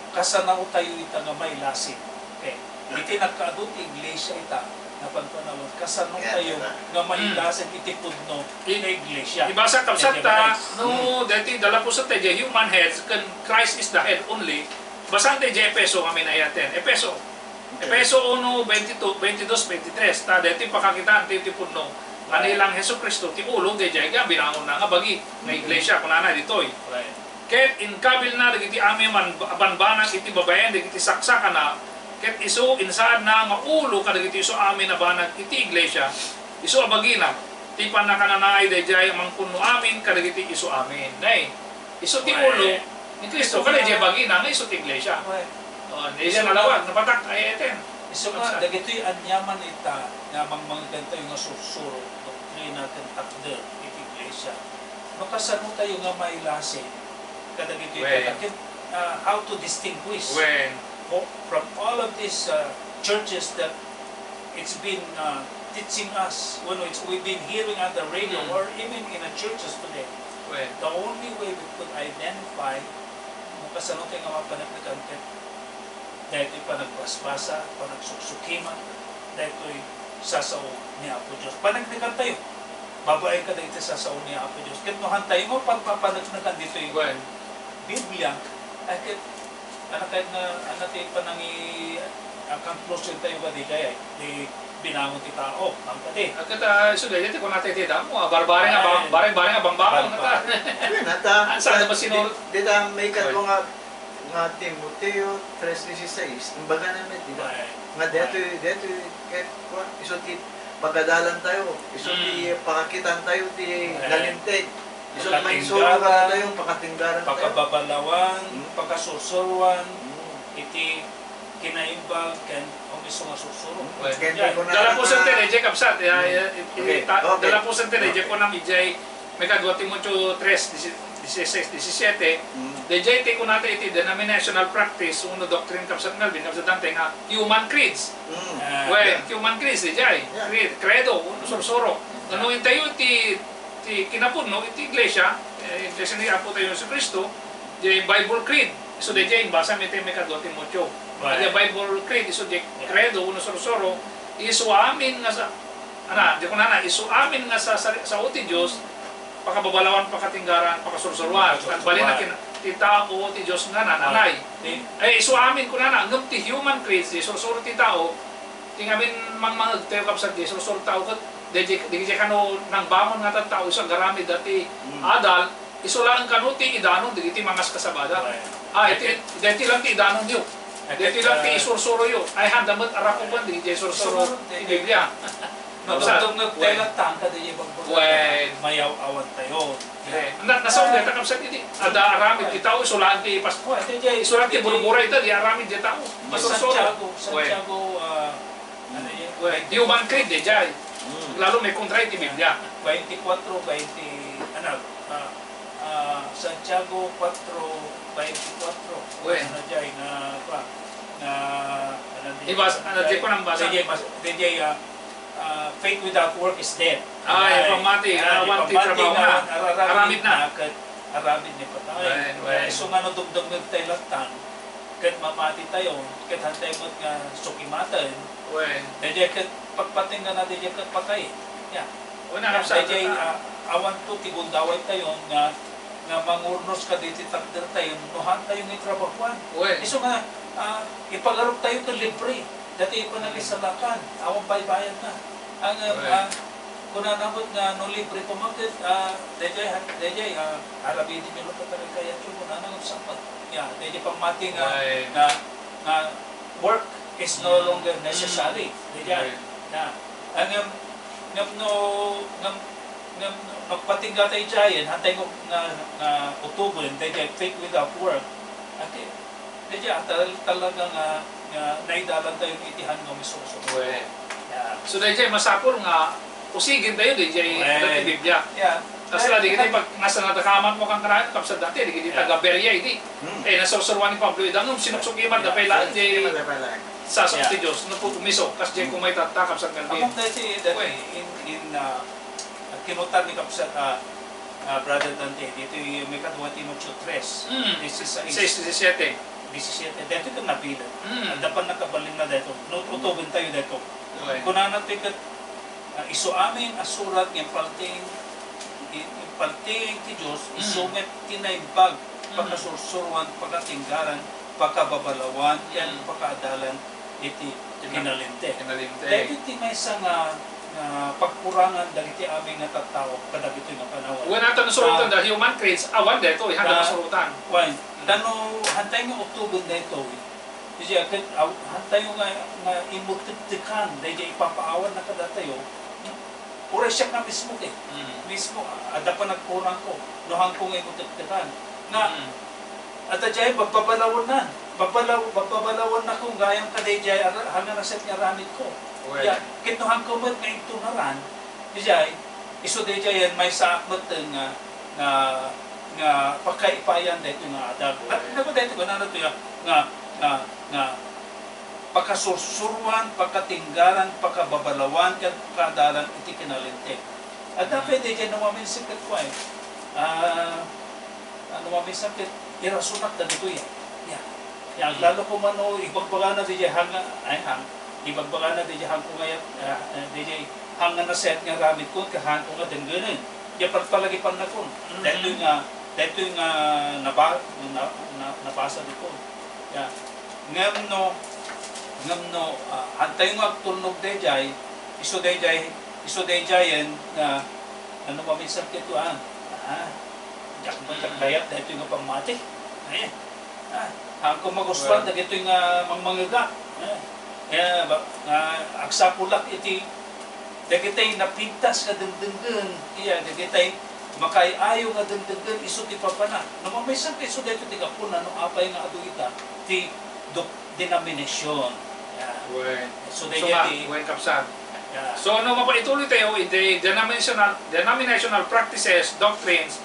Kasanaw tayo ita nga may lasin. Okay. Iti nagkaadot iglesia ita. Napagpanawad. Kasanaw tayo nga may lasin iti pudno in iglesia. ibasa kapsat ta, no, dati dala po sa tayo, human heads, kan Christ is the head only, basan tayo Epeso kami na yaten. Epeso 1, 22, 23, ta dati pakakitaan tayo ti pudno. Kanilang Hesus Kristo, ti ulo, tayo dyan, binangon na nga bagi, na iglesia, kunana ditoy. Right. Ket in kabil na dagiti ami man abanbanang iti babayan dagiti saksakan na ket isu insaan na nga ulo kadagiti isu ami na banag iti iglesia isu abagina ti panakananay dayjay mangkunno amin kadagiti isu amin nay isu ti ulo ni Kristo kadayjay bagina nga isu ti iglesia isu malawag napatak ay eten Iso nga, dagito'y anyaman ita nga mangmanggan tayo nga susuro doktrina ken takder iti iglesia. Makasano tayo nga may lasin kadagito'y kadagit how to distinguish from all of these churches that it's been teaching us, we've been hearing on the radio or even in the churches today. The only way we could identify makasano tayo nga mapanagnagan dahil ito'y panagpasbasa, panagsuksukima, dahil ito'y sasaw ni Apo Diyos. Panagnagan tayo. Babae ka dahil ito'y sasaw ni Apo Diyos. Kitnuhan tayo mo, pagpapanagnagan dito yung Biblia. Ay, kahit na tayo panangi conclusion tayo ba di kaya, di binangon ti tao, ang kati. Agad, sudah dito kung natin tita mo, bareng abang bakong nata. Nata, saan ba sinulot? dita may katlo nga Timoteo 3:16, kumbaga namin, diba? Nga dito, iso ti pagkadalan tayo, iso ti pakakitan tayo, ti nalintig, iso ti may solo ka tayo, pakatinggaran tayo. Pakababalawan, pagkasursurwan, iti kinaimbag, ken umiso nga sursuro. Dala po sa tene, Jacob Sat, dala po sa tene, Jacob nam ijay, may kadwa Timoteo 3:16, 17, DJ ko natin iti denominational practice, uno doctrine kapsat Melvin, kapsat dante nga human creeds. Human creeds, DJ, credo, uno sursuro. Ano yung tayo iti kinapuno, iti iglesia, iglesia ni Apo tayo sa Kristo, DJ Bible creed. So DJ, basa may tayo may kadwa Timoteo. DJ Bible creed, so DJ credo, uno sursuro, isu amin nga sa, di ko na, isu amin nga sa uti Diyos, pakababalawan, pakatinggaran, pakasursurwan. Bali na titao ti Diyos nga nananay. Isu amin ko na hanggang ti human creeds, ti sursuro ti tao, ti ngamin mangmangag tayo kapsat ti sursuro tao kat, di kano nang bangon nga tao, iso garamid dati adal, iso lang kano ti idanon, di ti mangas kasabada. Dati lang ti idanon diyo. Dati lang ti isursuro yun. Ay handamat arakuban, di ti sursuro ti Biblia. Nagdugtog na tayo tangka di ibang mayaw awan tayo. Nasaw dito kapsat iti. Ada aramid di tao, isulaan ti Pasko. Isulaan ti burubura ito, di aramid di tao. Santiago, human creed, di jay. Lalo may kontra iti Biblia. 24, Santiago 4:24. Ano jay Ibas, di ko nang basa. Faith without work is dead. Pamati, wanti trabaho na. Aramid na. Aramid ni patay. So nga no dugdog nagtaylatan, kat mamati tayo, kat hantay mo nga sukimatan. Dayjay kat pagpatinggan na dayjay kat patay. Yeah. Dayjay awan to tigundaway tayo nga mangurnos ka dito takder tayo, nuhan tayo ng trabahuan. Iso nga ipagarap tayo ka libre. Dati ipanalisalakan, awang baybayan na. Ang kunanamot nga no libre pumakit, dayjay arabidin nyo pa talaga kaya ito kunanang sapat. Dayjay pangmati nga work is no longer necessary. Dayjay ang magpatingga tayo dyan, hantay ko nga utugon, dayjay faith without work. Dayjay talagang naidalan tayo ng itihan ng misuso. So dayjay masapol nga usigin tayo dayjay dati Biblia. Asla di kita pag nasa natakaman mo kang karaan kapsa dati di kita taga-Beria idi. Nasursuruan ni Pablo idang sinuksukiman da pala di sasok ti Dios no po umiso kas di kumay tatakap sa kalbi. Among dati in kinutan ni kapsa Brother Dante dito yung may kadwa Timoteo 3. This is 6:17. 17. Dito ito napila. Dapat nakabalin na dito. Utubin tayo dito. Kung natin iso amin asurat yung palting ti Diyos, isumet tinaimbag, pagkasursuruan, pagkatinggaran, pagkababalawan, yan pagkaadalan, iti kinalinte. Dahil iti may isang pagkurangan dagiti aming natatao kadagito yung panahon. When nato nasurutan the human creeds, awan dito, handa nasurutan. Why? Tano, hantay nga utubin dito. Kasi hantay nga imutitikan, dahil ipapaawan na kadatayo, pura siya na mismo mismo, ada pa nagkurang ko, nohang kong imutitikan. Nga, at dyan, bababalawan na. Bababalawan na kung gayang kaday dyan, hanggang naset nga ramit ko. Ya, kituhan ko mat may tunaran, dijay, iso dijay may saakmat nga pagkaipayan dito nga adag. Nago dito ko na to nga pagkasursuruan, pagkatinggaran, pagkababalawan, kat pagkadalan iti kinalinte. At dapat dijay nawamin sakit ko nawamin sakit, irasunak na dito yan. Yang lalo ko mano, ibagbaga na dijay ibagbaga na DJ hang ko ngayon, DJ hang na set nga ramit ko, kahang ko nga dengganin. Di palagi pan na ko. Dito yung nabasa dito. Ngam no, antay nga tulnog DJ, iso DJ yan, na ano maminsan kito jak dayat, dito yung pamati. Hang ko maguswan, dito yung mangmangaga. Aksapulak iti dagitay napintas ka dengdenggen dagitay makaayo nga dengdenggen iso ti papana namamisan kay iso dito ti kapuna no apay nga aduita ti denomination so dagiti when kapsan so no mapaituloy tayo iti denominational practices doctrines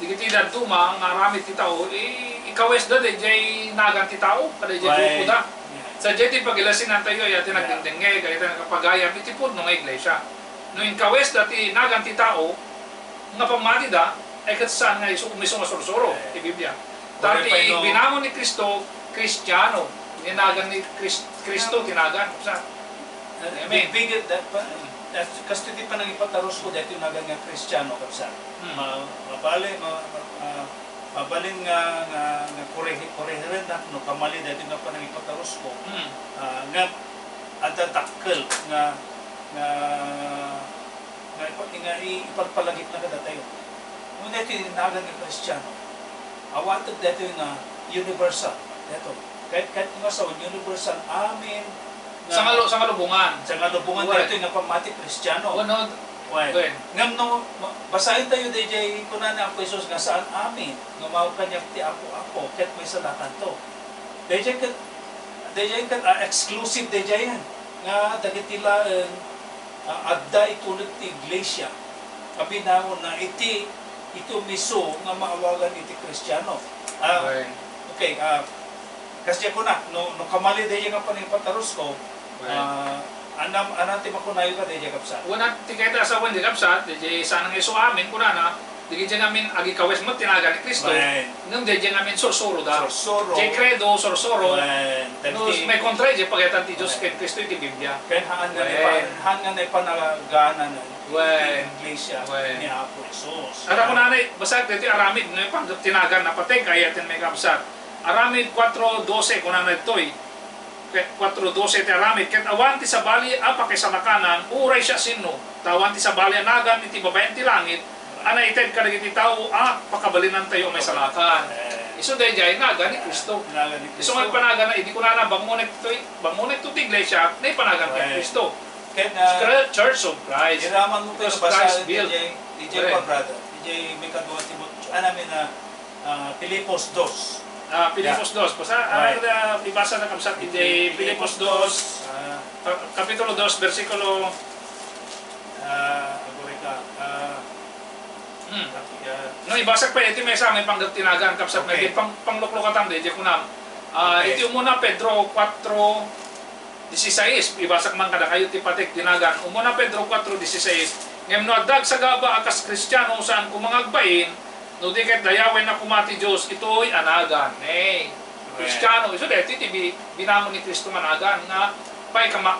digiti daduma nga ramit ti tao ikawes da dayjay nagan ti tao kada dayjay grupo da. Sa jeti pagilasin tayo yati nagdengdenge kaya nagapagayam iti pud ng iglesia. No in kawes dati nagan ti tao nga pamati da ay katsan nga isu umiso nga sursuro ti Biblia. Dati binangon ni Kristo Kristiyano, ninagan ni Kristo tinagan sa bigit that kasi di pa nang ipataros ko dito nagan nga Kristiyano kapsa. Mabaling nga korehiren na no kamali dito nga panang ipataros ko nga adatakkel nga ipagpalagip na kada tayo. Ngunit ito nagan nga Kristiyano awatag dito nga universal dito kahit nga sa universal amin sa ngalubungan dito nga pamati Kristiyano ngam no basahin tayo DJ kunan ang Jesus nga saan amin nga mao kanya ti ako ket may salatan to DJ ket exclusive DJ yan nga dagitila adda itulit ti Iglesia kabinangon na iti miso nga maawagan iti Kristiyano kasi ko na no kamali DJ nga panipataros ko anati makunayo ka DJ kapsa. Una tiketa asawan di kapsa, DJ sanang iso amin kunana, DJ namin agi kawes mo tinaga ni Kristo. Nung DJ namin sorsoro da. J credo sorsoro. May kontra DJ pagatan ti Dios ken Kristo iti Biblia. Ken hanga na panagana na. Iglesia ni Apo Jesus. Ara kunana basag dito aramid no pang tinagan na patay kaya tin may kapsa. Aramid 4:12 kunana itoy. 4:12 ti aramid ket awan ti sabali apa kay sanakanan uray siya sino tawan ti sabali nagan iti babaen ti langit ana ited kadagiti tao pakabalinan tayo may salakan iso dayjay nagan ni Kristo iso nga panagan na hindi ko na bangunet to ti iglesia na panagan kay Kristo ket Church of Christ iraman mo pero basa DJ pa brother DJ may kadwa ti anamin na Filipos 2 Filipos 2. Ibasa na kamsat iti Filipos 2, Kapitulo 2, versikulo No, ibasag pa iti may sa may panggaptinagan kapsat Okay. may pangluklukatan di ko na. Okay. Iti umuna Pedro 4:16 ibasag man kada kayo ti patik tinagan. Umuna Pedro 4:16 ngem no addag sa gaba akas Kristiyano saan kumangagbain no di ket dayawen na kumati Dios itoy anagan. Kristiyano iso deti ti binamon ni Kristo managan nga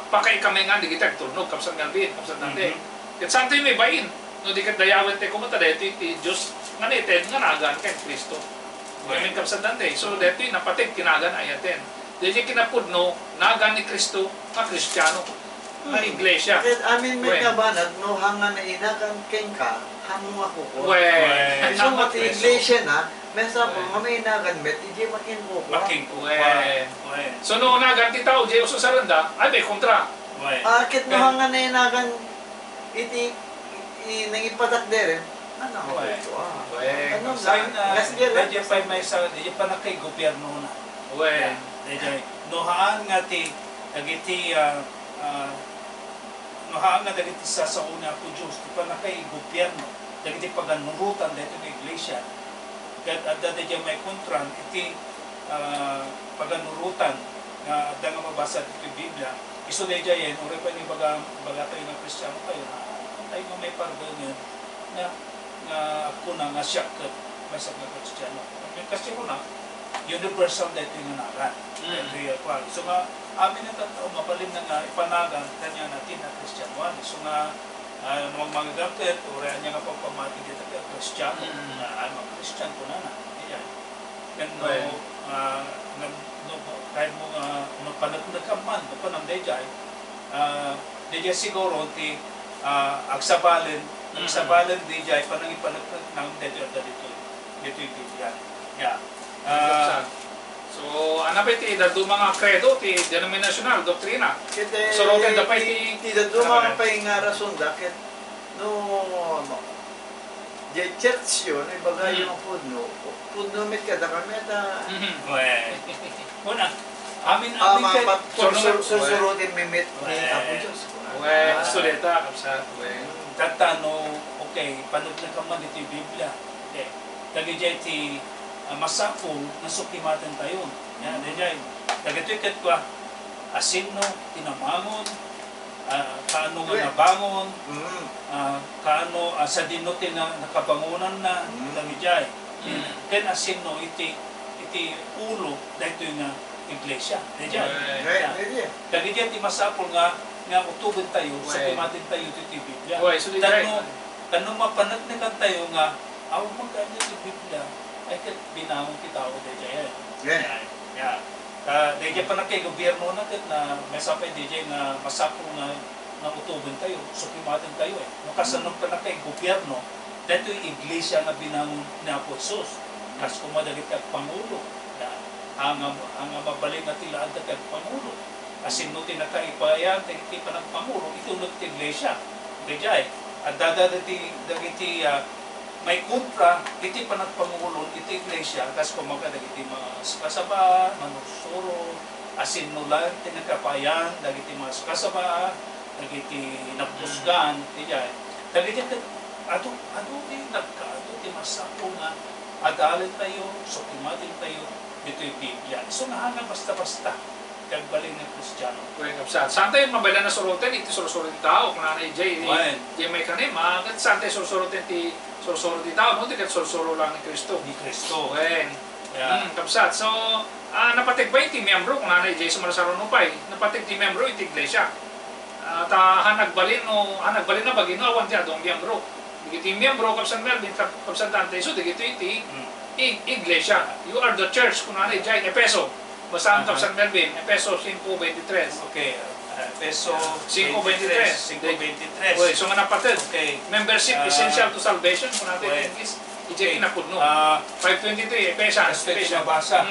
pakay kami nga di kita tulnog kapsat ngalbin kapsat nante. Ket santi may bain no di ket dayawen te kumata deti ti Dios nga neted nga nagan ken Kristo. Ngayon kapsat nante. So deti napatik tinagan ayaten. Dili kinapudno nagan ni Kristo nga Kristiyano. Nga Iglesia. Kahit amin may kabanat, no hangan na inakan kengka, hamong ako ko. Well, So, mati Iglesia na, may sapo, mamay inakan met, hindi makin ko ko. Making ko. So noong nagan ti tao di uso sa randa, ay may kontra. Kahit no hangan na inakan, iti, nangipatak dere, ano ako ito Ano Sign na, medyo pa may sa di pa na kay gobyerno na. Nohaan nga ti dagiti nohaan nga dagiti sa una ko Dios ti pa na kay gobyerno dagiti paganurutan dito ng iglesia. Ket adda di may kontran iti paganurutan nga adda nga mabasa ti Biblia. Isu di yen ore pa ni bagatay nga Kristiyano kayo ay nga may pardon nga ako na nga siya ket may sa nga Kristiyano. Kasi na universal dito yung nagan. So nga, amin na tatao, mapalim na nga ipanagan kanya natin na Kristyanuan. So nga, mga gapit, urihan niya nga pagpamati dito kaya Kristiyano, na mga Kristyan ko na na. Yan kahit mo panagkaman, panamday dyan, di siguro, agsabalin di dyan, panangipanagkan ng dito yung Biblia. So, ano ba iti dadu mga credo ti denominational doktrina? So, roten da pa iti dadu mga pay nga rason dakit no di church yun ay bagay yung pudno met kada kami ta una amin kay susurutin mimit ni Apo Diyos studenta kapsa tatano okay panod na kaman iti Biblia okay dagiti ti masapul na sukimatan tayo. Yan, dahil dagitoy ko asinno tinamangon, kaano nga nabangon, kaano sa dinuti na nakabangunan na dagitoy. Ken asinno iti ulo dahito nga iglesia. Dahil dagitoy ti masapul nga utubin tayo, sukimatan tayo iti Biblia. Tanong mapanagnikan tayo nga aw magkano iti Biblia ay kat binamon kita o DJ DJ pa na kay gobyerno na kat na may sapay DJ na masapo na utubin tayo, sukimatin tayo makasanong pa na kay gobyerno dito yung iglesia nga binamon ni Apo Jesus kas kumadagit kag Pangulo ang mabaling at ilaan kag Pangulo kasi nuti na kaipayan ti pa ng Pangulo itunod ti iglesia DJ at dadati may kontra, iti panagpangulon, iti iglesia, kas kumagadag iti mga kasaba, manusuro, asin nulan, tinagkapayan, dagiti mga kasaba, dagiti napusgan, iti dagiti di nagkaado, ti masapo nga, adalin tayo, sukimatin tayo, dito yung Biblia. So nahangal basta-basta, kagbaling ng Kristiyano. Saan tayo mabala na surutin, iti surusurin tao, kung nanay Jay, may kanima, saan tayo surusurin ti sursuro di tao, no? Di kat sursuro lang ni Kristo. Ni Kristo. Kapsat. So, napatig ba iti miyembro, kung nanay Jay sumarasaro no pa'y, napatig ti miyembro iti iglesia. Hanagbalin na bagino, awan ti adong miyembro. Iti miyembro, kapsan Melvin, kapsan Tante, so digito iti iglesia. You are the church, kung nanay Jay, Epeso. Basahan kapsan Melvin, Epeso 5:23. Okay. Peso 5:23. Okay, so nga napatid. Okay. Membership essential to salvation. Kung natin English, i-check inapudno. 5:23, Ephesians. Basa.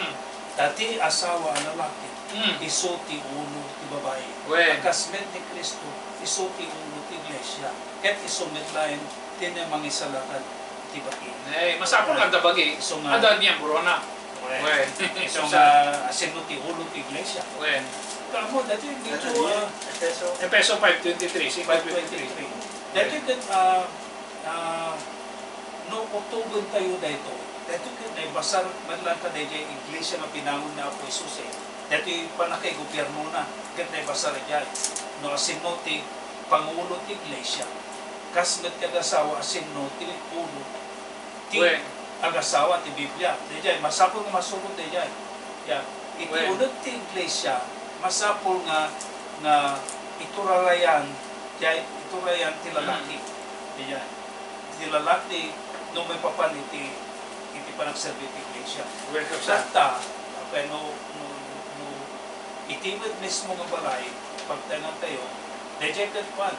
Dati asawa ang lalaki, isuti ulo ti babae. Pagkasmet ni Kristo, isuti ulo ti iglesia. Ket isumit lain, tinamang-isalakan ti bagi. Masapol ang dabagi. Ada niya burona. So nga asinuti ulo ti iglesia. Kamo dati dito Epeso 5:23. Dati no utugon tayo dito. Dito kay basar madlang ta dayjay iglesia nga pinangon na Apo Jesus eh. Dito panakay gobyerno na. Ket nay basar dayjay. No asinno ti pangulo ti iglesia. Kasmet kagasawa asinno ti ulo. Ti agasawa ti Biblia. Dayjay masapol nga masugod dayjay. Ya, iti unod ti iglesia masapol nga ituralayan ti lalaki. Dayjay. Ti lalaki no may papan iti panagserbi ti iglesia. Sata, kaya no itibad mismo nga balay, pagtanong tayo, dejected pan.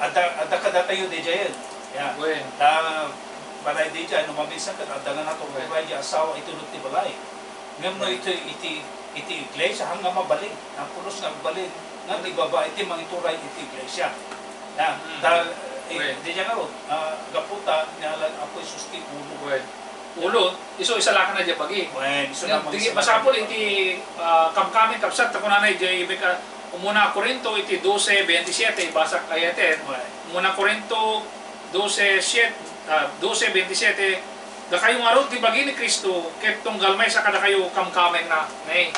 Ada kada tayo dejayan. Balay deja, no mamisan ka, ada nga nato balay di asawa, itulog ti balay. Ngam no iti iglesia, hanggang mabalin. Ang pulos nga balin, nga ibaba, iti mangituray iti iglesia. Di dyan nga ron, gaputa, nialan ako susti ulo. Ulo, isa lang ka na dyan bagi. Masapol iti kamkami kapsat, ako nanay dyan ibig ka, umuna Korinto iti 12:27, basak ayaten. Umuna Korinto 12:27, da kayo nga ron, ti bagi ni Kristo, ket tunggal may sa kada kayo kamkamen na, nay.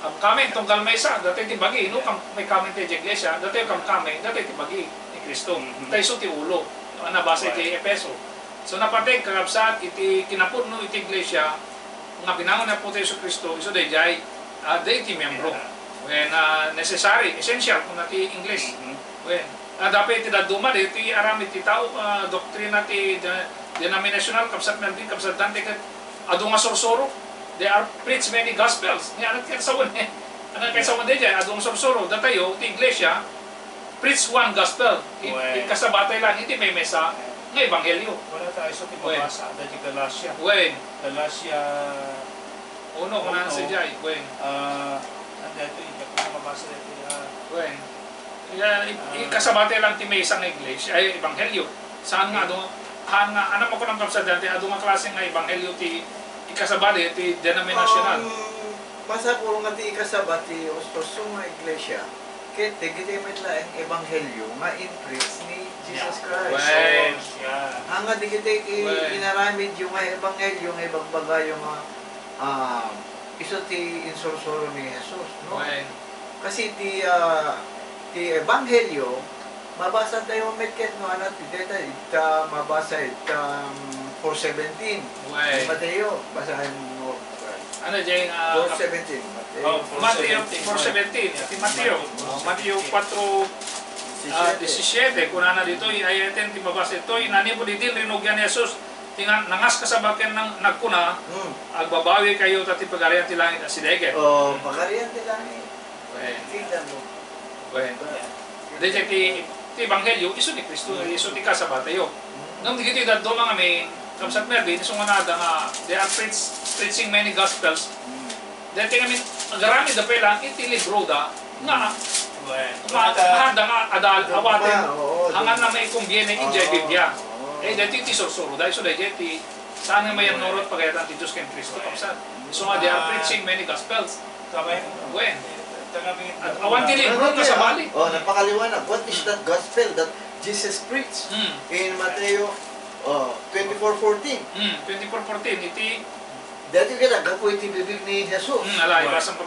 Kamkamen, tunggal may sa, dati ti bagi, no, may kamen ti iglesia, dati kamkamen, dati ti bagi. Kristo. Tayo so ti ulo. Nabasa iti Epeso. So napatay kakabsat iti kinapun no iti iglesia nga binangon na po tayo sa Kristo iso dayjay iti membro. When necessary, essential kung nati English. When dapat iti daduma iti aramid ti tao doktrina ti denominational kapsat melbi kapsat dante ket adu nga sorsoro. They are preach many gospels. Ni anak ket sawon eh. Anak ket sawon dayjay adu nga sorsoro datayo ti iglesia preach one gospel. Kasabatay lang, hindi may mesa ng ebanghelyo. Wala tayo sa timabasa, dahil Galacia. Galacia 1, kung naan sa dyan. Dito, hindi ko mabasa dito. Kasabatay lang ti mesa ng iglesia, ay ebanghelyo. Saan nga, ano mo ko ng kapsad dati, ado nga klase ng ebanghelyo ti ikasabatay, ti denominational. Masa po nga ti ikasabati, ostoso nga iglesia, kaya tigitimin lang ang ebanghelyo nga in-preach ni Jesus Christ. Hanga digiti inaramid yung nga ebanghelyo nga ibagbaga yung iso ti insursuro ni Jesus. No? Kasi ti ebanghelyo, mabasa tayo metket no anak ti deta ita mabasa ita 4:17. Mateo, basahin mo. Ano dyan? 4:17. Mateo 4:17. Mateo 4:17. Kung na dito, ayaten, timabas ito, inanibo di din, rinugyan ni Jesus. Tingan, nangas ka sa bakin ng nagkuna, agbabawi kayo, tati pagarihan ti langit at sideget. Pagarihan ti langit. Tignan mo. Dito ti Ebanghelyo, iso ni Kristo, iso ti kasabatayo. Nung digito yung daddo mga may, kamsat merdi, isong manada nga, they are preaching many gospels. Dahil tingnan min, agarami da pala, iti libro da, nga, handa nga, adal, awatin, hangan na may kumbiene, injay Biblia. Dahil iti sursuro, dahil so dahil iti, saan nga may norot pagayatan ti Diyos kay Kristo, kamsat. So nga, they are preaching many gospels. When? Awan ti libro, kasabali. Napakaliwanag. What is that gospel that Jesus preached? In Mateo 24:14. 24:14, iti dati ka nagapo iti bibig ni Jesus.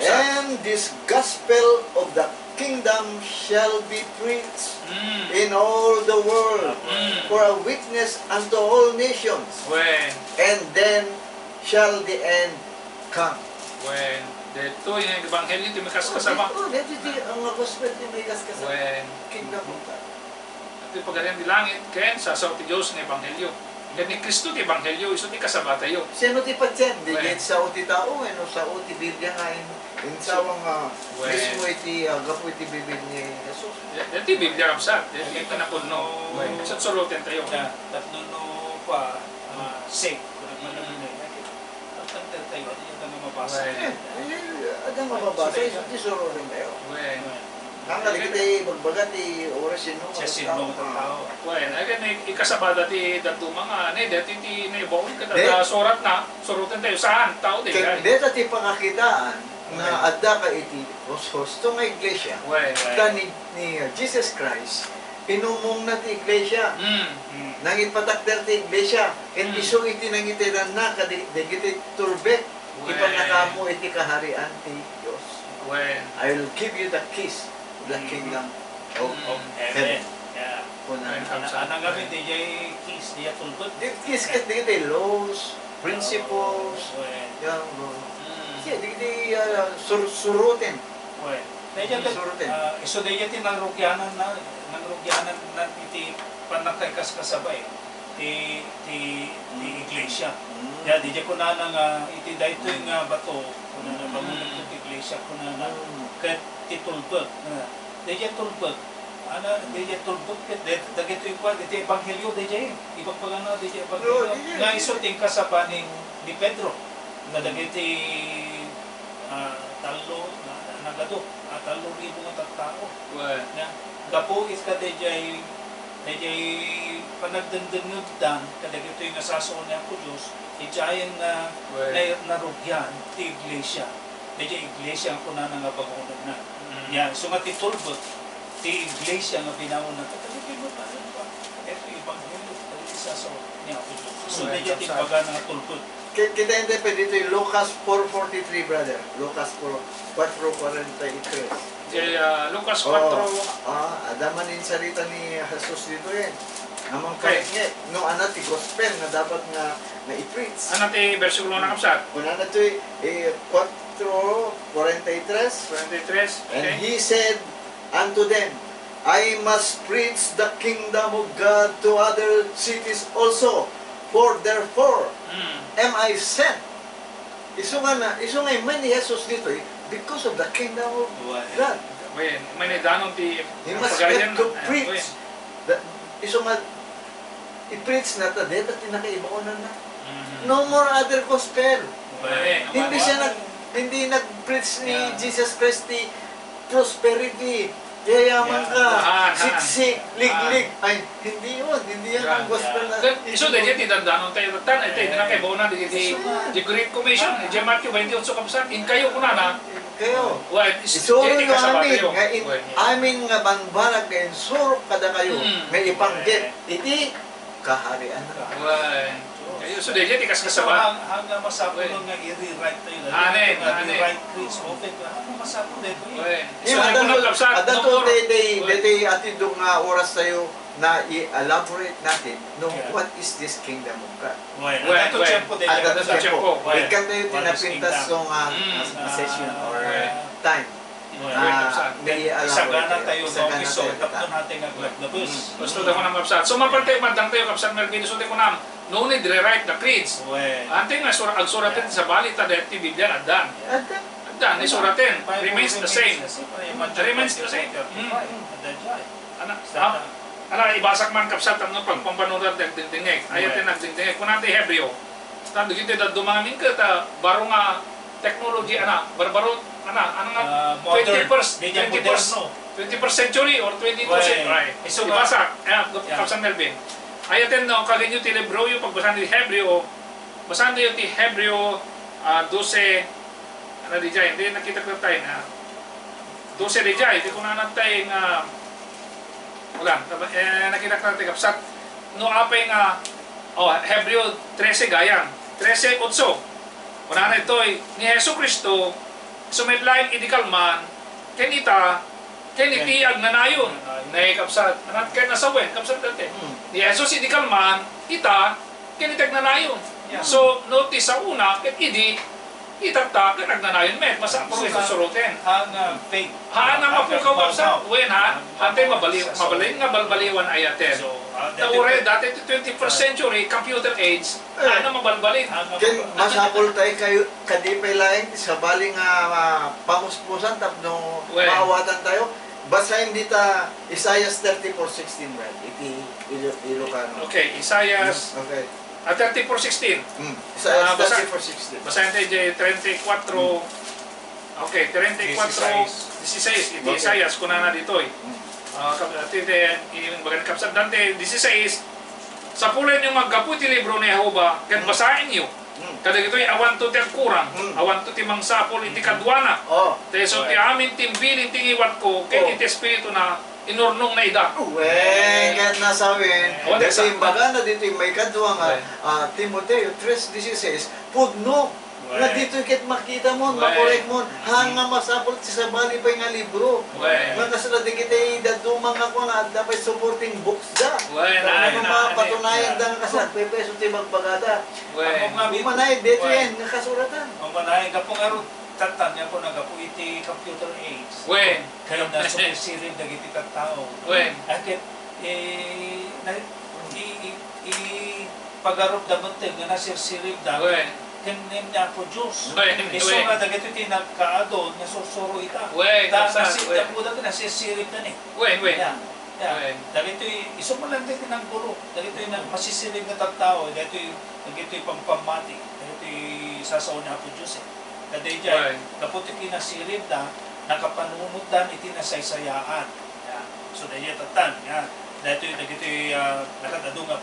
And this gospel of the kingdom shall be preached in all the world for a witness unto all nations. And then shall the end come. Dito yung ebanghelyo, ito may kaskasama. Dito ang gospel, ito may kaskasama. Kingdom of God. Ito pagkarihan di langit, kaya sa ti Diyos ng ebanghelyo. Kaya ni Kristo ti ebanghelyo, iso ti kasabatayo. Sino ti patyan? Di sa uti tao, sa uti Biblia nga, sawang mismo iti gapo iti bibig ni Jesus. Dito Biblia kapsat, dito ito na puno. Sa sulutin tayo. Tatlo pa, sake. Tayo, at yung kami mabasa. At ang mababasa, isuro rin tayo. Hanggang kita magbagat, oras yun nung tao. Ikasabada ti datu mga dati ti naibawin ka na surat na, surutin tayo saan? Tao di ka. Dito ti pangakitaan na adda ka iti hosto nga iglesia. Ni Jesus Christ, pinumong na ti Iglesia. Nangit patakder ti Iglesia. And iso iti nangitiran na kadigiti turbe. Ipang nakamo iti kaharian ti Diyos. I will give you the keys of the kingdom of heaven. Yeah. Kunan. Anang gamit DJ keys diya tulbot. Keys kat digiti laws, principles. Yang siya digiti surutin. Surutin. Iso diya tinangrugyanan na iti panakaikas kasabay. Ti Iglesia. Ya di ko na nga iti daytoy nga bato kuno na bangunan ti Iglesia kuno na ket ti tulbot. Di tulbot. Ana di tulbot ket dagitoy kwa iti ebanghelyo di ipagpagana di ebanghelyo. Nga iso ting kasabaning ni Pedro na dagiti talo na nagado 3,000 nga tattao. Nga gapo is ka di panagdandangod dan kadagito yung nasasoon niya ko Diyos ijayan na narugyan ti Iglesia medyo Iglesia ang kuna nga bagunan na yan so nga titulbot ti Iglesia nga binawon na kadagito mo tayo pa ito yung Ebanghelyo kadagito isasoon niya ko Diyos so medyo tibaga nga tulbot kita hindi pa dito yung Lucas 4:43 brother Lucas 4:43 Lucas 4. Adaman yung salita ni Jesus dito Namang kaingit, no anak ti gospel na dapat nga i-preach. Ano ti versikulo na kapsat? Kuna na ito 4:43. And he said unto them, I must preach the kingdom of God to other cities also, for therefore am I sent. Iso nga man ni Jesus dito because of the kingdom of God. May danon ti he must get to preach. Iso nga i-preach na ta dito tinakaibaonan na. No more other gospel. Hindi nag-preach ni Jesus Christ ni prosperity. Yayaman ka, siksik, liglig. Ay, hindi yan ang gospel na. Iso dahil ti dandanon tayo tan ito tinakaibaonan di Great Commission di Matthew 28 kapsat in kayo kuna na kayo. Isuro nga amin nga banbarag nga insuro kada kayo nga ipanggit iti kaharian na. So dahil yan ikas kasaba. Hanggang masapon nga i-rewrite tayo. I-rewrite Chris Open. Hanggang masapon dito. Adato dito atindong nga oras tayo na i-elaborate natin what is this kingdom of God. Adato tempo. Ikan tayo tinapintas ng session or time. Isagana tayo ng episode. Tapos natin aglagdabos. Gusto tayo ko ng kapsat. So mapantay matang tayo kapsat Melvin. So tayo ko na no need rewrite the creeds. Ante nga agsuratin sa balit na dahil Biblia adan. Adan, isuratin. Remains the same. Remains the same. Ibasak man kapsat ang pagpampanunod ng dingdingeg. Ayatin nagdingdingeg. Kung natin Hebreo. Tando kita dumangamin ka baro nga technology barbaro nga 21st century or 22nd century. Ibasak kapsat Melvin. Ayatin no kagin yung ti Hebreo yung pagbasan ti Hebreo. Basan yung ti Hebreo 12 di jay hindi nakita ko tayo na 12 di jay di ko na natay nga wala nakita ko tayo kapsat no apay nga Hebreo 13 gayang 13:8 wala na ito ni Jesu Cristo sumedlaing idikal man kenita kenitiag na nayon na kapsat anat kay nasawen kapsat dati ni Jesus idikal man ita kenitag na nayon so notice sa una ket idi itata ka nagnanayon met masa po isusurutin hang faith na mapukaw sa wen hante mabalin nga balbaliwan ayaten Taure dati 21st century computer age na mabalbalin ken masapol tay kayo kadipay laing sa baling pamuspusan tapno maawatan tayo basahin dita Isaiah 34:16 right iti Ilocano. Okay, Isaiah 34:16. Isaiah 34:16. Basahin tayo 34. Okay, 34:16 iti Isaiah kuna na dito yung bagan kapsat dante 16 sa pulen yung maggapu ti libro ni Jehovah ken basahin niyo kada gito'y awan to ti kurang awan to ti mangsapol iti kadwana teso ti amin timbilin tingiwat ko ken iti espiritu na inurnong na ida. Kahit nasawin, Wala dito sa- yung baga na dito yung may kadwa nga, Timoteo 3:16, pudno, nga dito kit makita mo, makorek mo, hanga masapol sa bali pa nga libro. Nga kasala di kita dadumang ako nga, dapat supporting books da. Ano mga patunayan da nga kasal, pepeso tibag bagada. Umanay, dito yan, nga kasuratan. Umanay, kapong aro, tatan niya po nagapo iti computer age. Kaya na sumisirin dagiti katao. Akit, pag-arop damot nga nasirsirig da. Kinin niya po Diyos. Iso nga dagito iti nagkaadon, nga susuro ita. Nasisirip na ni. Dagito iso mo lang dito ng guro. Dagito yung masisirip na tagtao. Dagito yung pampamati. Dagito yung sasaw na po Diyos. Kaday dyan, kaputi kinasirip na, nakapanunod dan iti nasaysayaan. So dahil tatan. Dagito yung nakatado nga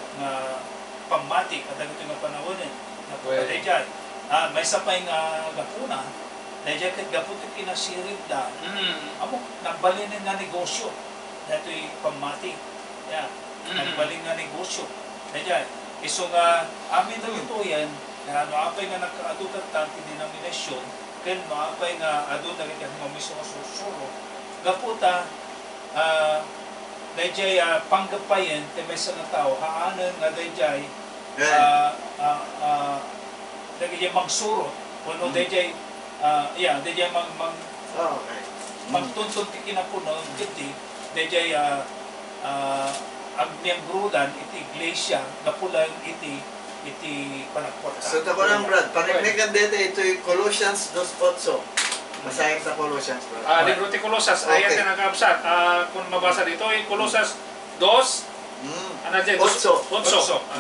pamati. Dagito yung panahon Kaday dyan, may sapay nga gapuna, dahil dyan kahit gaputin kinasirip da, nagbalin nga negosyo, dahil ito'y pamati, nagbalin nga negosyo, dahil dyan, iso nga, amin daw ito yan, maapay nga nagkaadugat tang denominasyon, kaya maapay nga adun na rin mga miso nga susuro, gaputa, dahil dyan, panggapayan, may sa nga tao, haanan nga dahil dyan, dahil magsuro kuno dahil dahil magtuntun ti kinapuno iti dahil agmiyembrudan iti Iglesia napulang iti panagporta. So ito ko lang Brad, panignigan dito ito yung Colossians 2:8. Masahin sa Colossians Brad. Libro ti Colosas, ayat na nakaabsat. Kung mabasa dito, yung Colosas 2, ano dyan? 8.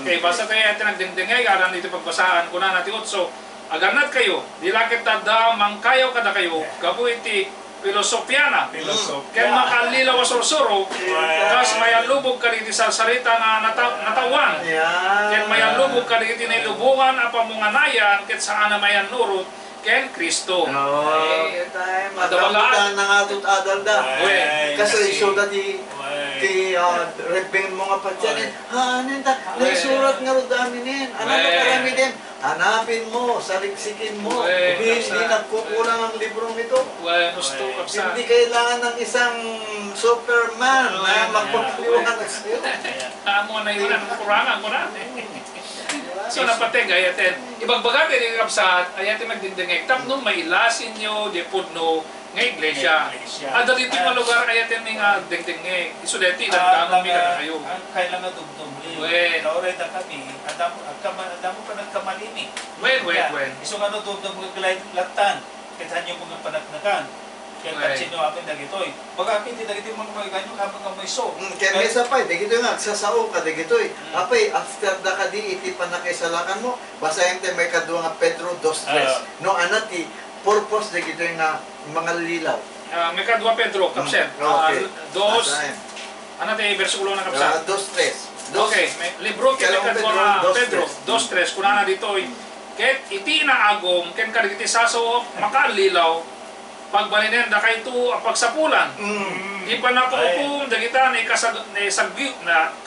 Okay, basta tayo natin nagdingdingay, aram dito pagbasaan, kuna natin 8. Aganat kayo, dilakit tada, mangkayaw kada kayo, gabu iti filosofyana. Kaya makalilaw a sursuro, kas mayalubog ka dito sa sarita na natawan. Kaya mayalubog ka dito na ilubungan, apamunganayan, kaya saan na mayan nurot, ken Kristo. Madabalaan na nga ito't adal da. Kasi iso da di rebeng mo nga patyanin. Hanin ta, naisurat nga ro daminin. Ano mo karami din? Hanapin mo, saliksikin mo. Hindi nagkukulang ang librong ito. Hindi kailangan ng isang Superman na magpapaliwanag sa'yo. Amo na yun ang kurangan mo na. So napateng ayaten ibagbaga din ang kapsat ayaten magdindingay tapno mailasin nyo di pudno nga iglesia ada dito nga lugar ayaten nga dingdingay isuleti nagtanong mi kada kayo kailangan dugdum naoray na kami adamo pa nagkamalini iso nga no dugdum latan kita nyo mga panagnakan kaya katsino amin na gito'y pag-akin din na gito'y mga ganyo kapag ang may so kaya may sapay, di gito'y nga sasao ka di gito'y apay, after da ka di iti panakisalakan mo basahin tayo may kadwa nga Pedro 2:3 no anati, purpose di gito'y nga mga lilaw may kadwa Pedro, kapsen dos anati, versikulo na kapsen 2:3 okay, libro kaya kadwa Pedro 2:3 kuna na dito'y ket iti inaagom ken kadigiti saso makalilaw pagbalinen da kay ito ang pagsapulan. Di pa na kaupong dagita na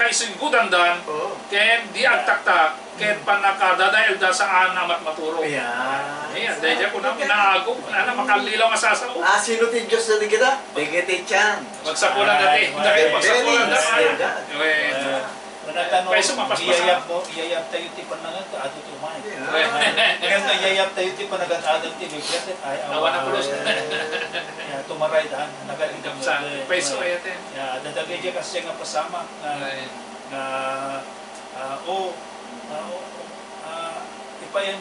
kay sigudan dan ken di agtakta ken panakadadail da saan amat maturo. Ayan, dahil ko na minaagom na makalilaw nga sasaw. Sino ti Diyos na di kita? Digiti chan. Pagsapulan dati, dahil pagsapulan dati. Paiso iyayap tayo ti panangan ka ato ti umay. Ngayon iyayap tayo ti panangan adam ti Biblia ay awan na pulos. Tumaray daan nagaligam sa paiso ayaten. Dadagay diya kasi nga pasama na ipayan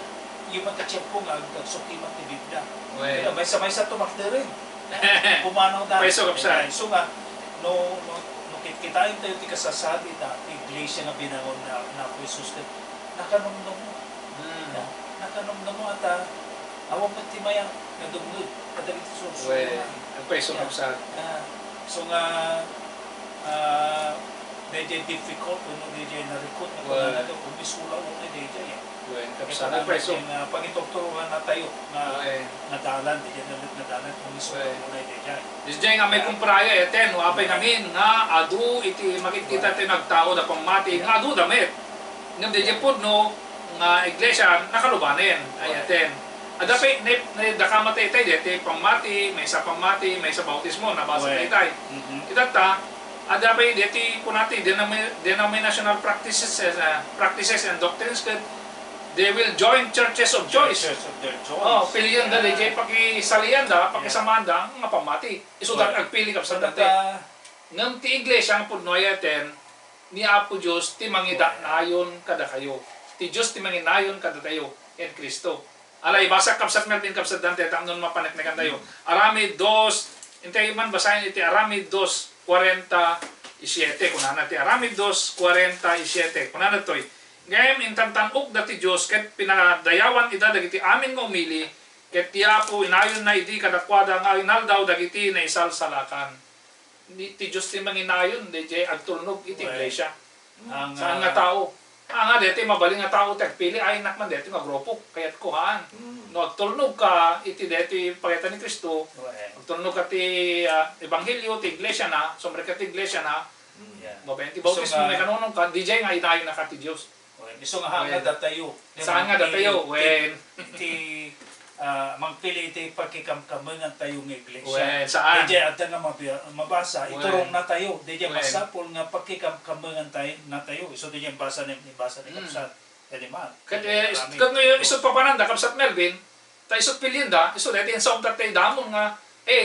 yung magkatsyempo nga agsukiman ti Biblia. May sa tumakdirin. Pumanaw daan. Paiso kapsa. So nga no kitain tayo ti kasasabi na Iglesia nga binangon na po Jesus nakanomnom mo nakanomnom mo at awang magtimaya nga dumulod kadagit suso paiso kapsa so nga medyo difficult medyo narikot na kung umisula mo na medyo Wen Kaya kapsa kailangan preso. natin pangitugturuan na tayo na Wen. nadalan, di dyan nalit nadalan kung mismo Well. muna di dyan. Disjay nga may kumpraya eten, apay namin nga adu iti makikita ti nagtao da pamati nga adu damit. Ngam di pud no nga iglesia nakalubanen ay eten. Adapi na dakamate tay deti pamati, may sa pamati, may sa bautismo nabasa Well. tay. Mhm. Itata adapi deti punati denominational practices and doctrines ket they will join churches of choice. Churches of their choice. Oh, pilihan da Yeah. DJ pakisalian da, pakisamahan da nga pamati. Isudan Well. agpili ka sa dati. Pagka Ngam ti iglesia ang pudnoyaten ni Apo Dios ti mangida nayon kada kayo. Ti Dios ti manginayon kada tayo en Kristo. Alay basa kapsat melvin kapsat dante tamnon mapaneknekan tayo. Arami 2 intay man basahin iti Arami 2:47 kunana ti Arami 2:47 kunana toy. Ngayon intantanok dati Dios ket pinadayawan ida dagiti amin nga umili ket ti Apo inayon na idi kadakwada nga inaldaw dagiti na isalsalakan. Ti Dios ti manginayon DJ agtulnog iti iglesia. ang Saan nga tao? Nga deti mabaling nga tao tagpili ay nakman deti nga grupo kayat kuhaan. No agtulnog ka iti deti pagayatan ni Kristo. Agtulnog ka ti ebanghelyo ti iglesia na, sombre ka ti iglesia na. Yeah. Mabay ti bautismo may kanunong ka DJ nga inayon na ka ti Dios. Iso nga hanga datayo. Saan nga datayo? Wen. Iti mangpili iti pakikamkamangan tayo ng iglesia. Wen, saan? DJ at nga mabasa, Wen. iturong na tayo. DJ Wen. masapol nga pakikamkamangan tayo na tayo. Iso DJ basa ni kapsat. Kaya man. Kat ngayon isot pa pananda kapsat Melvin, ta isot pilinda, isot deti en saom tatay damon nga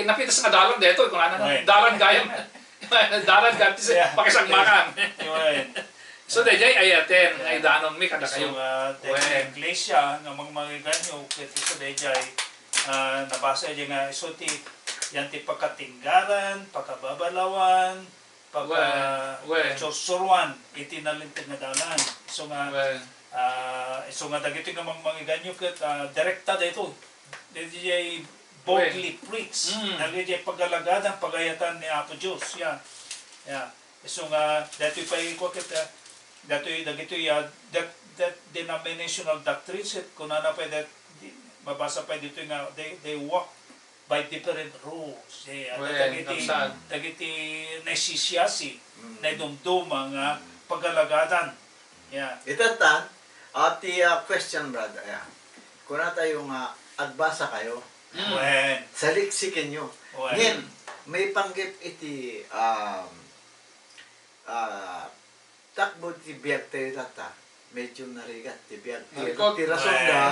napitas nga dalan deto kung ano Wen. dalan gayam. Dalan ganti Yeah. pakisagmakan. Yun. So DJ ayaten ay danon mi kada So kayo. dahil Wen. iglesia nga mga ganyo, kaya iso DJ nabasa niya nga iso ti yan ti pagkatinggaran, pagkababalawan, Wen. pagkasuruan, itinalintin nga dalan. So nga Well, so nga dagito nga mga ganyo ket direkta dito. DJ boldly preach. Dagiti pagalagadan pagayatan ni Apo Dios. Yeah. Yeah. So nga dito pa iko ket dagito ya that denominational doctrines kunana pa that mabasa pa dito nga they walk by different rules. Well, dagiti nasisiyasi na dumduma nga pagalagadan. Yeah. Itatan, ati question brother. Yeah. Kuna tayo nga agbasa kayo, Wen. saliksikin nyo. Wen. Ngayon, may panggip iti takbo ti biyag tayo tata. Medyo narigat ti biyag. Narikot. Ti rason Wen. da,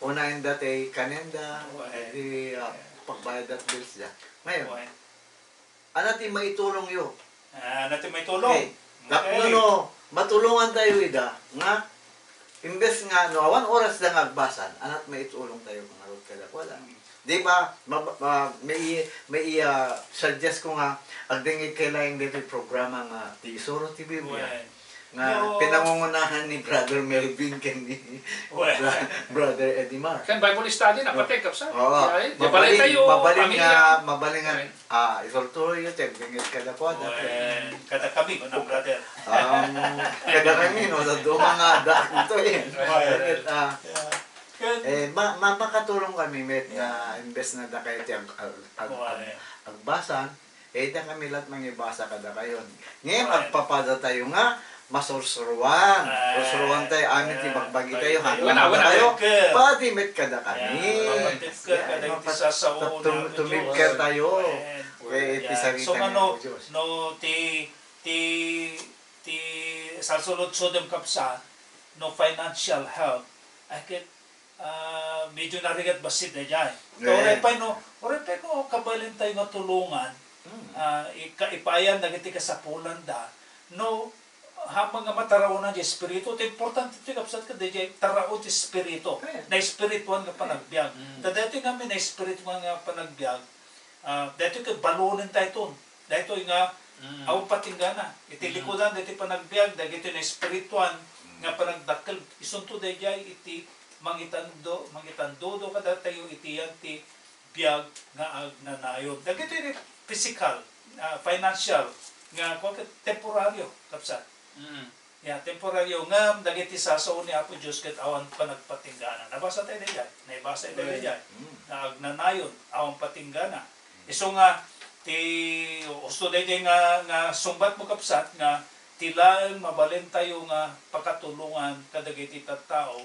unahin da tayo kanenda, Wen. di pagbayad at bills da. Ngayon, Wen. ano ti maitulong yun? Natin may tulong. Okay. No, matulungan tayo ida nga imbes nga no 1 oras lang agbasan anak maitulong tayo kung arot kada wala. Di ba may suggest ko nga agdingig kailangan dito programa nga ti Isuro ti Biblia nga No. pinangungunahan ni Brother Melvin ken ni Brother Edimar. kan Bible study na pati kapsat. Oo. Balay tayo. Mabaling nga isolturo yun agdingig kada kwada. Kada kami, mga brother. Kada kami no sa duma nga dak ito makatulong kami met nga imbes na da kayo agbasan da kami lahat mangibasa kada kayo ngayon agpapada tayo nga masursuruan tayo amin ti magbagi tayo hanggang tayo pati met kada kami tumibker tayo kaya iti So sarita ano, ng Diyos. no, sa sulod sodom kapsa, no financial help, ay kit, medyo narigat basit na dyan. Oray pa no, kabalin tayo nga tulungan, ipayan na giti kasapulan da, no, habang nga mataraonan di espiritu, ito importante ito kapsat ka, di taraon di espiritu, na espirituan nga panagbiag. Dito kami na espirituan nga panagbiag, dito ka balunin tayo ito, dito nga, aw patinggana, iti likodan, dito panagbiag, dito na espirituan nga panagdakkel, isunto di iti mangitandodo kada tayo iti yan ti biag nga agnanayon. Dito iti physical, financial, nga temporaryo, kapsat. Ya, temporaryo ngam dagiti sasaw ni Apo Dios ket awan panagpatinggana. Nabasa tayo diyan. Naibasa tayo diyan. Na agnanayon awan patinggana. Iso nga ti usto diyan nga sumbat mo kapsat nga tilaan mabalin tayo nga pakatulungan kadagiti tattao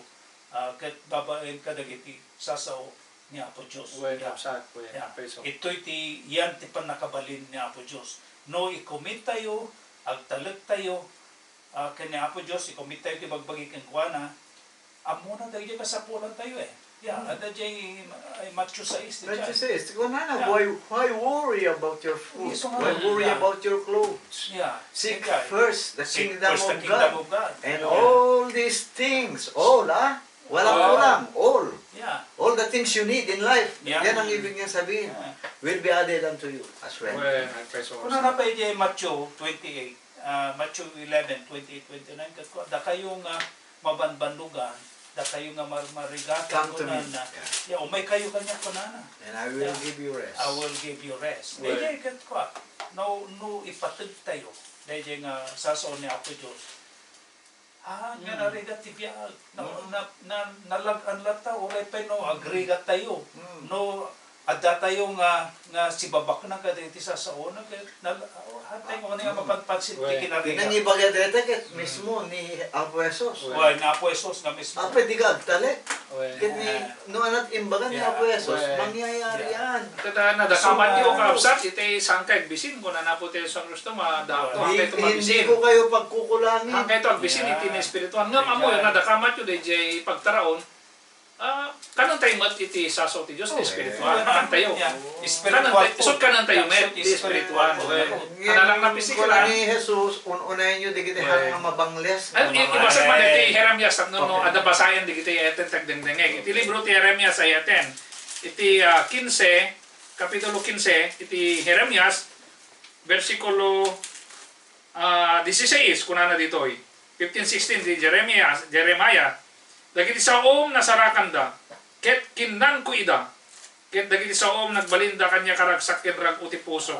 ket babaen kadagiti sasaw ni Apo Dios. Well, kapsat po yan. Yeah. Peso. Ito'y yan ti panakabalin ni Apo Dios. No i-commit tayo, agtalag tayo, kani Apo Dios, i-commit tayo ti bagbagi kang kuana, amuna tayo dyan kasapulan tayo eh. Yeah, ada dyan Matthew 6. Matthew says, why worry about your food? Yes, Why worry about your clothes? Yeah. Seek Yeah. first the Seek kingdom first of the kingdom of God. God. And Yeah. all these things, all walang kulang, all. Yeah. All the things you need in life, Yeah. yan ang ibig niya sabihin, Yeah. will be added unto you as well. Well, peso. Kung na pa dyan Matthew 28, Matthew 11, 28, 29, katko, da kayong mabanbandugan, da kayo nga marigatan Come ko to me. na, umay kayo kanya ko na. And I will give you rest. I will give you rest. Well, Dahil kat ko, no ipatid tayo. Dahil nga sasaw ni Apo Diyos. Nga narigat ti biyag. Nalagan lata, uray pa no, agrigat tayo. No, adda tayo nga si babak na ka dito sasaw na, hatay mo nga mapagpansin Well, ti kinarigat. Pinangibaga dito ket mismo ni Apo Jesus. Why, na Apo Jesus nga mismo. Apa di agtali? Well, Ket ni noanat imbaga ni Apo Jesus, Well, mangyayari yan. kada nadakaman niyo kapsat, ite sangkay bisin ko na napo tayo sa Kristo, madakto, hangkay ito Hindi mabisin. ko kayo pagkukulangin. Hangkay ito agbisin, iti na espirituan. Nga mamo yun, nadakamat yun, DJ pagtaraon, kanan tayo mat iti sasaw ti Diyos, espiritual. Kanan tayo. Isot kanan tayo met, iti espiritual. Kanalang napisik Kung lang. ni Jesus, unahin nyo digiti nga mabangles. Ibasag man iti Jeremias, no, adabasayan digiti eten tagdengdengeg. Iti libro ti Jeremias ay eten. Iti 15, kapitulo 15, iti Jeremias, versikulo 16, kunana ditoy. 15-16 di Jeremiah, dagiti saom nasarakan da, ket kinnan ko ida, ket dagiti saom nagbalinda kanya karagsak ken rag uti puso.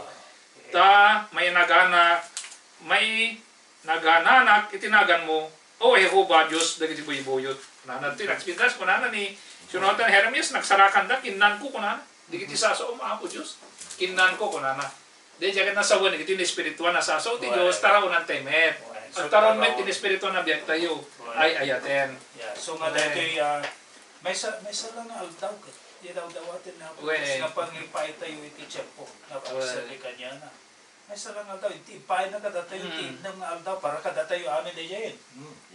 Ta may nagananak itinagan mo, o Jehova Dios dagiti buyboyot. Kunana ti nagpintas kunana ni sunotan Jeremias nagsarakan da kinnan ko kunana. Dagiti saom Apo Dios, kinnan ko kunana. De jagat nasawan dagiti ni espiritual na sasaw ti Dios tarawon temet. At taron met in espiritual na biyak tayo ay ayaten. Yeah, so nga dito may lang na aldaw ka. Di daw dawatin na po. Nga pangipay tayo iti tiyempo. Nga pagsabi kanya na. May lang aldaw. Ipay na kada tayo iti ng aldaw para kada tayo amin na yan.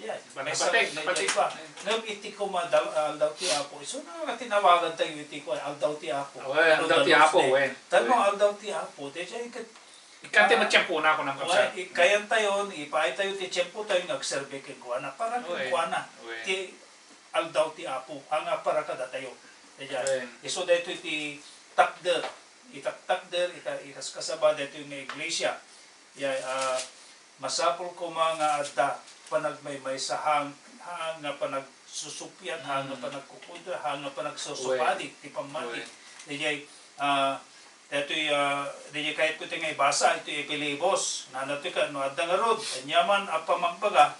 Yeah, may salang na dyan pa. Ngam iti ko aldaw ti Apo. So nga tinawagan tayo iti ko aldaw ti Apo. Aldaw ti Apo. Tanong aldaw ti Apo. Dito Ikante matiyempo na ako ng kapsa. Kayan tayo, ipay tayo ti tiyempo tayo nagserve kay kuana. Para kay kuana. Ti aldaw ti Apo. Ang para kada tayo. Iso dito ti takder. Itaktakder, ikas kasaba dito yung Iglesia. Masapol ko mga adda panagmaymay sa hang nga panagsusupyan, hang nga panagkukudra, hang nga panagsusupadi, ti pamati. Dito kahit ko tingay basa, ito ipilibos. Nanato ka, no adda nga rod, anyaman apamagbaga,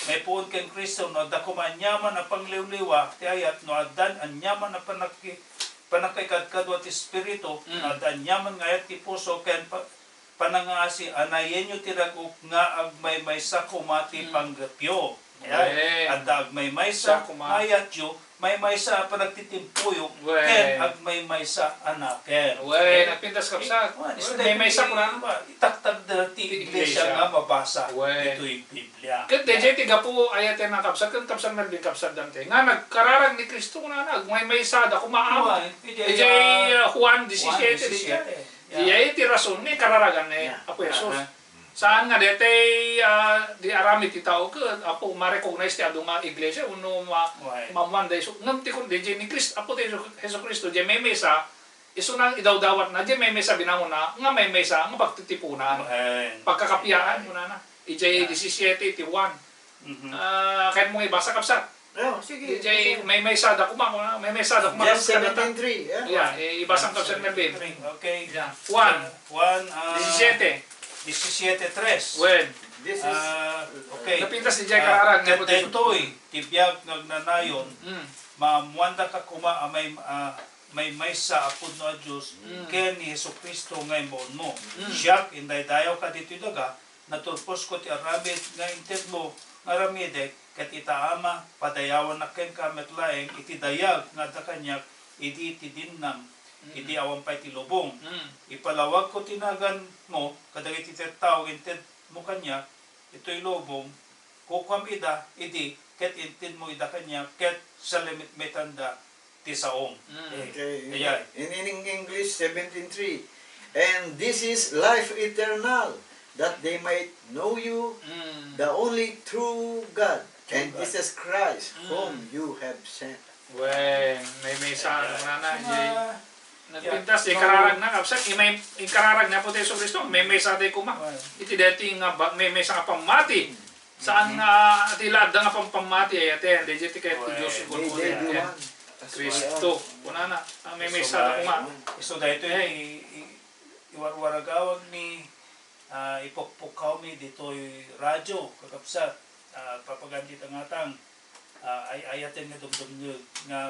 may puon kang Kristo, no adda kumanyaman apangliwliwa, ti ayat, no addan anyaman panakaykadkadwa ti Espiritu, no adda anyaman ngayat ti puso, ken panangasi, anayen nyo tiraguk nga agmay sa kumati panggapyo. Adda agmay sa ayat yo, may sa panagtitimpuyo, ken agmay sa anaken. Nagpintas kapsa. May sa kunan. Itaktag ti Iglesia nga mabasa ito'y Biblia. Ket DJ tiga po ayaten ng kapsa, ken kapsa man din kapsa dante. Nga nagkararag ni Kristo nga agmay sa da kumaama. DJ Juan 17. Iya ti rason ni kararagan ni Apo Jesus. Saan nga dete di arami ti tao ke Apo ma-recognize ti adu nga iglesia uno mamuan da iso ngam ti kun DJ ni Kristo Apo ti Hesus Kristo je may mesa iso nang idawdawat na je may mesa binangon na nga may mesa nga pagtitipunan pagkakapiyaan mo na DJ 17 ti 1 kahit mo ibasa kapsat. Sige. DJ may mesa da kuma may mesa da kuma Yes, 17:3. ibasang kapsat Melvin. Okay. 1 1 17 17:3. When? This is Okay. Napintas ni Jay kararag nga po dito. Detoy tibiyag nagnanayon Mm. maamuanda ka kuma may maysa apod no a Dios ken ni Hesukristo nga imong mo. Siya inday dayaw ka dito daga natulpos ko ti aramid nga intedlo nga ramide ket itaama padayawan na ken kamet laeng iti dayag nga da kanyak idi iti dinnam idi awan pay ti lubong. Ipalawag ko tinagan mo kadagiti tawo inted mo kanya ito'y lobong, kukam ida, idi, ket intin mo ida kanya, ket sa limit metanda, tisaong. okay. Ayan. In English 17:3. And this is life eternal, that they might know you, the only true God, and Jesus Christ, whom you have sent. When may sa na Jay. Nagpintas di kararag na kapsat may kararag na po tayo sa Kristo may sa tayo kuma iti dati nga may sa nga pamati saan nga tilad nga pamati ay aten dejeti kay Dios ko po yan Kristo kuna na may sa kuma So dahito iwarwaragawag ni ipokpukaw mi dito'y radyo kakapsat papaganti tangatang ayaten nga dumdum nga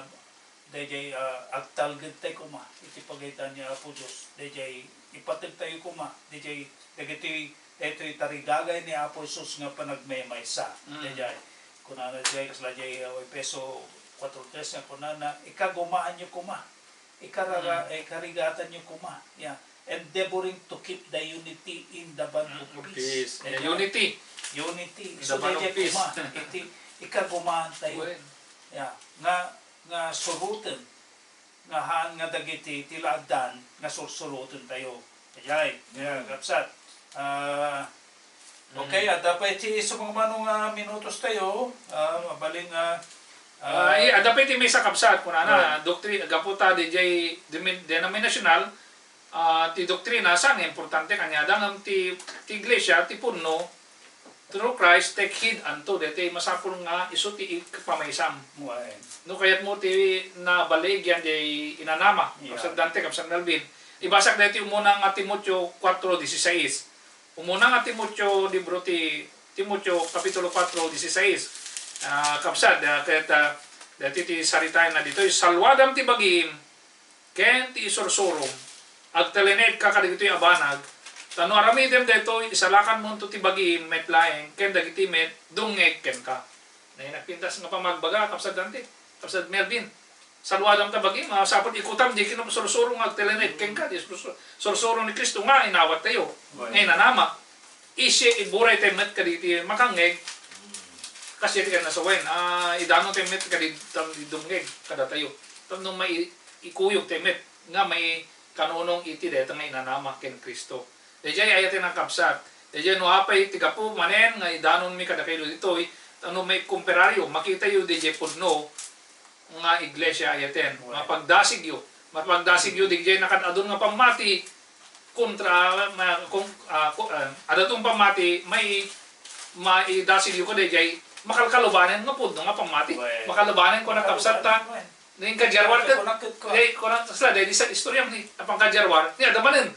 dayjay agtalged tayo kuma iti pagaytan niya po Diyos dayjay ipatag tayo kuma dayjay daytoy tarigagay ni Apo Jesus nga panagmaymaysa dayjay kunana dayjay kasla dayjay peso 4.3 nga kunana ikagumaan niyo kuma ikarigatan niyo kuma endeavoring to keep the unity in the bond of peace. Unity So dayjay kuma iti ikagumaan tayo nga surutan nga haan nga dagiti tiladan nga sursurutan tayo. Ayay, kapsat. Okay, at dapat iti sa mga manong minutos tayo, mabaling dapat iti may sa kapsat kunana doktrina gaputa DJ denominational ti doktrina sang importante kanya dangam ti Iglesia ti punno through Christ take heed unto deti masapul nga isu ti pamaysam. No kayat mo ti nabaligyan di inanama kapsat Dante kapsat Melvin. Ibasak deti umuna nga Timoteo 4:16. Umuna nga Timoteo libro ti Timoteo kapitulo 4:16. Kapsat kayat deti ti saritayan na dito salwadam ti bagim ken ti isursurum agtelened ka kadagitoy abanag tano aramidem dito isalakan mo to ti bagim met laeng ken dagiti met dungeg ken ka. Nay nagpintas nga pamagbaga kapsat Dante, kapsat Melvin. Salwadam ta bagim sapot ikutam di kinum sursuro nga agtelened ken ka di sursuro ni Kristo nga inawat tayo. Ngay nanama isye iburay tay met kaditi makangeg kasi ken nasawen idano tay met kaditi dungeg kada tayo. Tano may ikuyog tay met nga may kanunong iti deta nga inanama ken Kristo. Dejay ayatin ang kapsat. Dejay no apay tigapo manen nga idanon mi kada kayo ditoy ano may kumperaryo makita yu dejay pudno nga iglesia ayatin. Mapagdasig yu dejay nakadadon nga pamati kontra adatong pamati may maidasig yu ko dejay makalkalubanen nga pudno nga pamati. Makalubanen ko na kapsat ta. Ning kajarwar ket konat sa dai sa istorya ni apang kajarwar ni adamanen.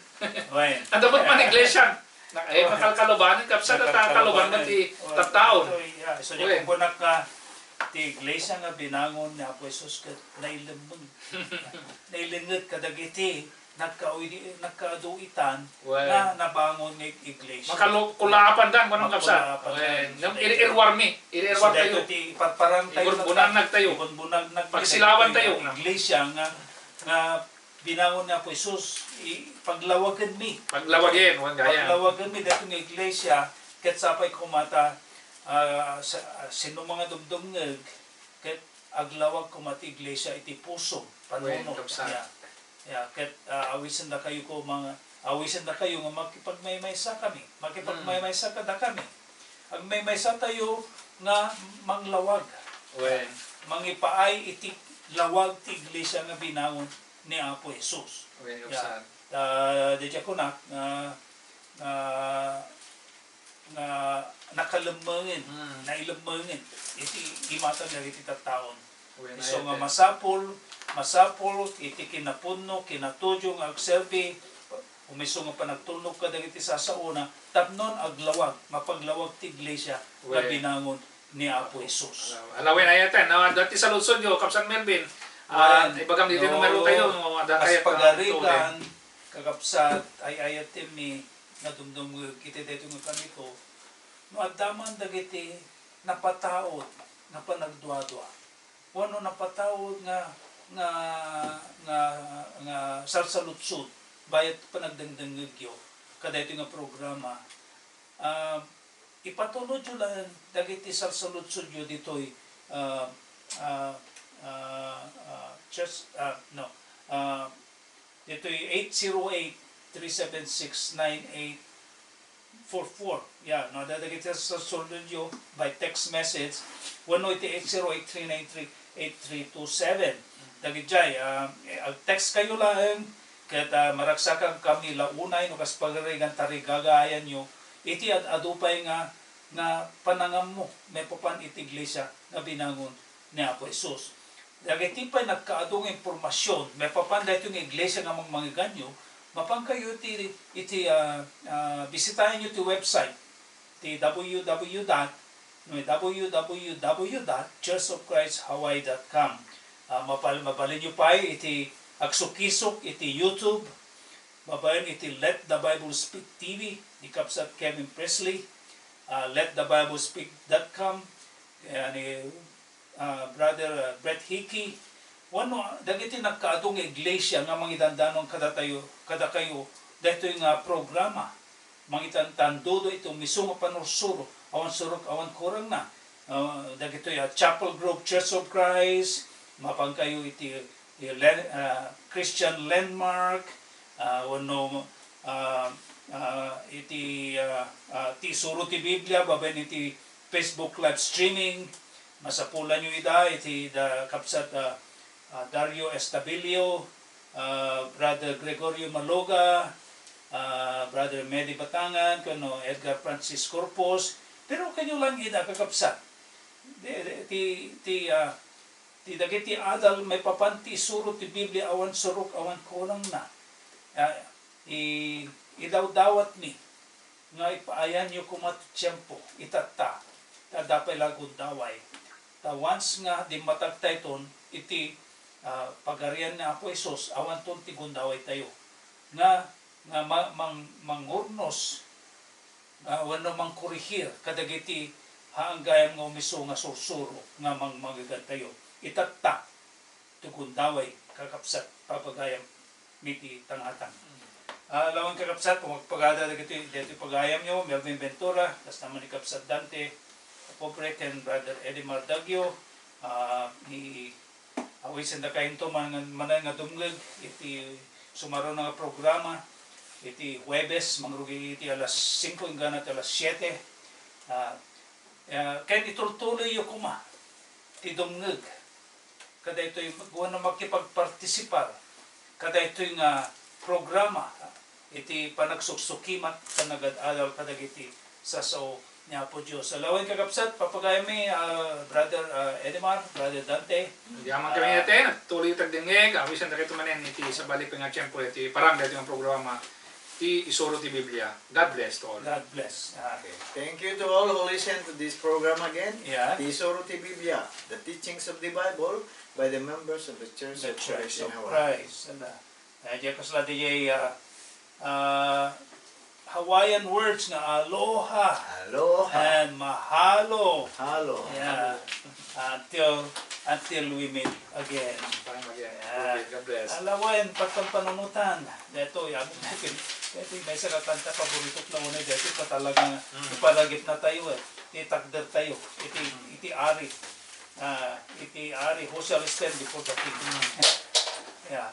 Ang dapat man iglesia. Makalkalubanen kapsa ta kaluban man ti tattaon. So di ko nak ti iglesia nga binangon ni Apo Jesus ket nailembeng. Nailengget kadagiti nagkaaduitan na nabangon ng iglesia. Makalkulaapan dan kanang kapsa. Iri-irwar tayo. Ti parparang tayo. Ibunbunan nagtayo. Pagsilawan tayo. Iglesia nga binangon na po Jesus, paglawagan mi. Paglawagan mi dito ng iglesia, ket sapay kumata sino mga dumdumngeg, ket aglawag kumati iglesia iti puso. Panuno. Ket awisan na kayo nga makipagmaymaysa kami. Makipagmaymaysa kada kami. Ang maymaysa tayo nga manglawag. Mangipaay iti lawag ti iglesia nga binangon ni Apo Jesus. Dedya ko na nakalamangin, nailamangin iti imatan na iti tattaon. So nga masapol iti kinapunno, kinatudyo nga agserbi umiso nga panagtulog ka dagiti sasauna, tapnon aglawag, mapaglawag ti Iglesia na binangon ni Apo Jesus. Alawin ayatan, dati sa Luzon yo, Kapsan Melvin, ibagam dito numero kayo, as pagarikan, kakapsat, ay ayatim ni, nadumdum kita dito nga kanito, no adaman dagiti napataod, na panagduadua. Wano napataod nga salsalutsud, bayat panagdangdangagyo, kada ito nga programa. Ipatulod yun lang, dagiti salsalutsud yun dito'y dito'y 808-376-9844. Yeah, no, dagiti salsalutsud yun by text message. Wano iti 808-393-8327. Dagiti text kayo lang, kaya maraksakan kami launay no kas pagarigan tarigagayan nyo iti adupay nga panangam mo may papan iti Iglesia na binangon ni Apo Jesus. Dagiti pa nagkaadong impormasyon may papan dahito ng Iglesia nga mangmangiganyo mapang kayo iti bisitahin nyo ti website ti www.churchofchristhawaii.com. Mabalin nyo pa iti agsukisok iti YouTube, mabayan iti Let the Bible Speak TV, ni Kapsat Kevin Presley, letthebiblespeak.com, ni Brother Brett Hickey. Wano, dagiti nagkaadong Iglesia nga mangidandanon kada kayo, dahito yung programa, mangitantandodo ito, misong panursuro, awan surok, awan kurang na. Dagito yung Chapel Group Church of Christ, mapang kayo iti Christian Landmark, iti Isuro ti Biblia, babayin iti Facebook live streaming, masapulan nyo iti Kapsat Dario Estabilio, Brother Gregorio Maloga, Brother Medi Batangan, Edgar Francis Corpus, pero kanyo lang kakapsat. Ti dagiti adal may papanti Isuro ti Biblia awan surok awan kulang na. Idawdawat ni nga ipaayan nyo kumat tiyempo itata tadapay lagod daway. Once nga di matagtayton iti pagarian na Apo Jesus awan ton ti gundaway tayo. Nga mangurnos wano mangkurihir kadagiti haanggayam nga umiso nga sursuro nga magagad tayo. Itatta tugundaway kakapsat papagayam miti tangatan. Lawan kakapsat kung magpagada dito pagayam nyo Melvin Ventura, tas naman ni Kapsat Dante Pobre ken Brother Edimar Dagyo, ni awisin na kayo ito manay nga dumgag iti sumaro nga programa iti Huwebes mangrugi iti alas 5 hanggang alas 7. Kaya itultuloy yung kuma ti dumgag kada ito yung na makipagpartisipar kada ito yung programa iti panagsuksukimat panagad-adal kada iti sasaw niya po Diyos. Alawin kakapsat, papagayami Brother Edimar, Brother Dante. Diyaman kami natin, tuloy tagdingig, awisan na kayo manin iti sa balik nga tiyempo iti parang dito yung programa ti Isuro ti Biblia. God bless to all. God bless. Okay. Thank you to all who listen to this program again. Yeah. The Isuro ti Biblia, the teachings of the Bible by the members of the Church of Christ in Hawaii. Diyan kasla DJ Hawaiian words nga aloha. Aloha. And mahalo. Halo. Yeah. Until we meet again. God bless. Alawan, patang panunutan. Dito, yaman natin. Dito, may isa kanta paborito na una. Dito pa talagang iparagip na tayo. Itagder tayo. Iti ari. Iti ari. Who shall stand before the king? Yeah.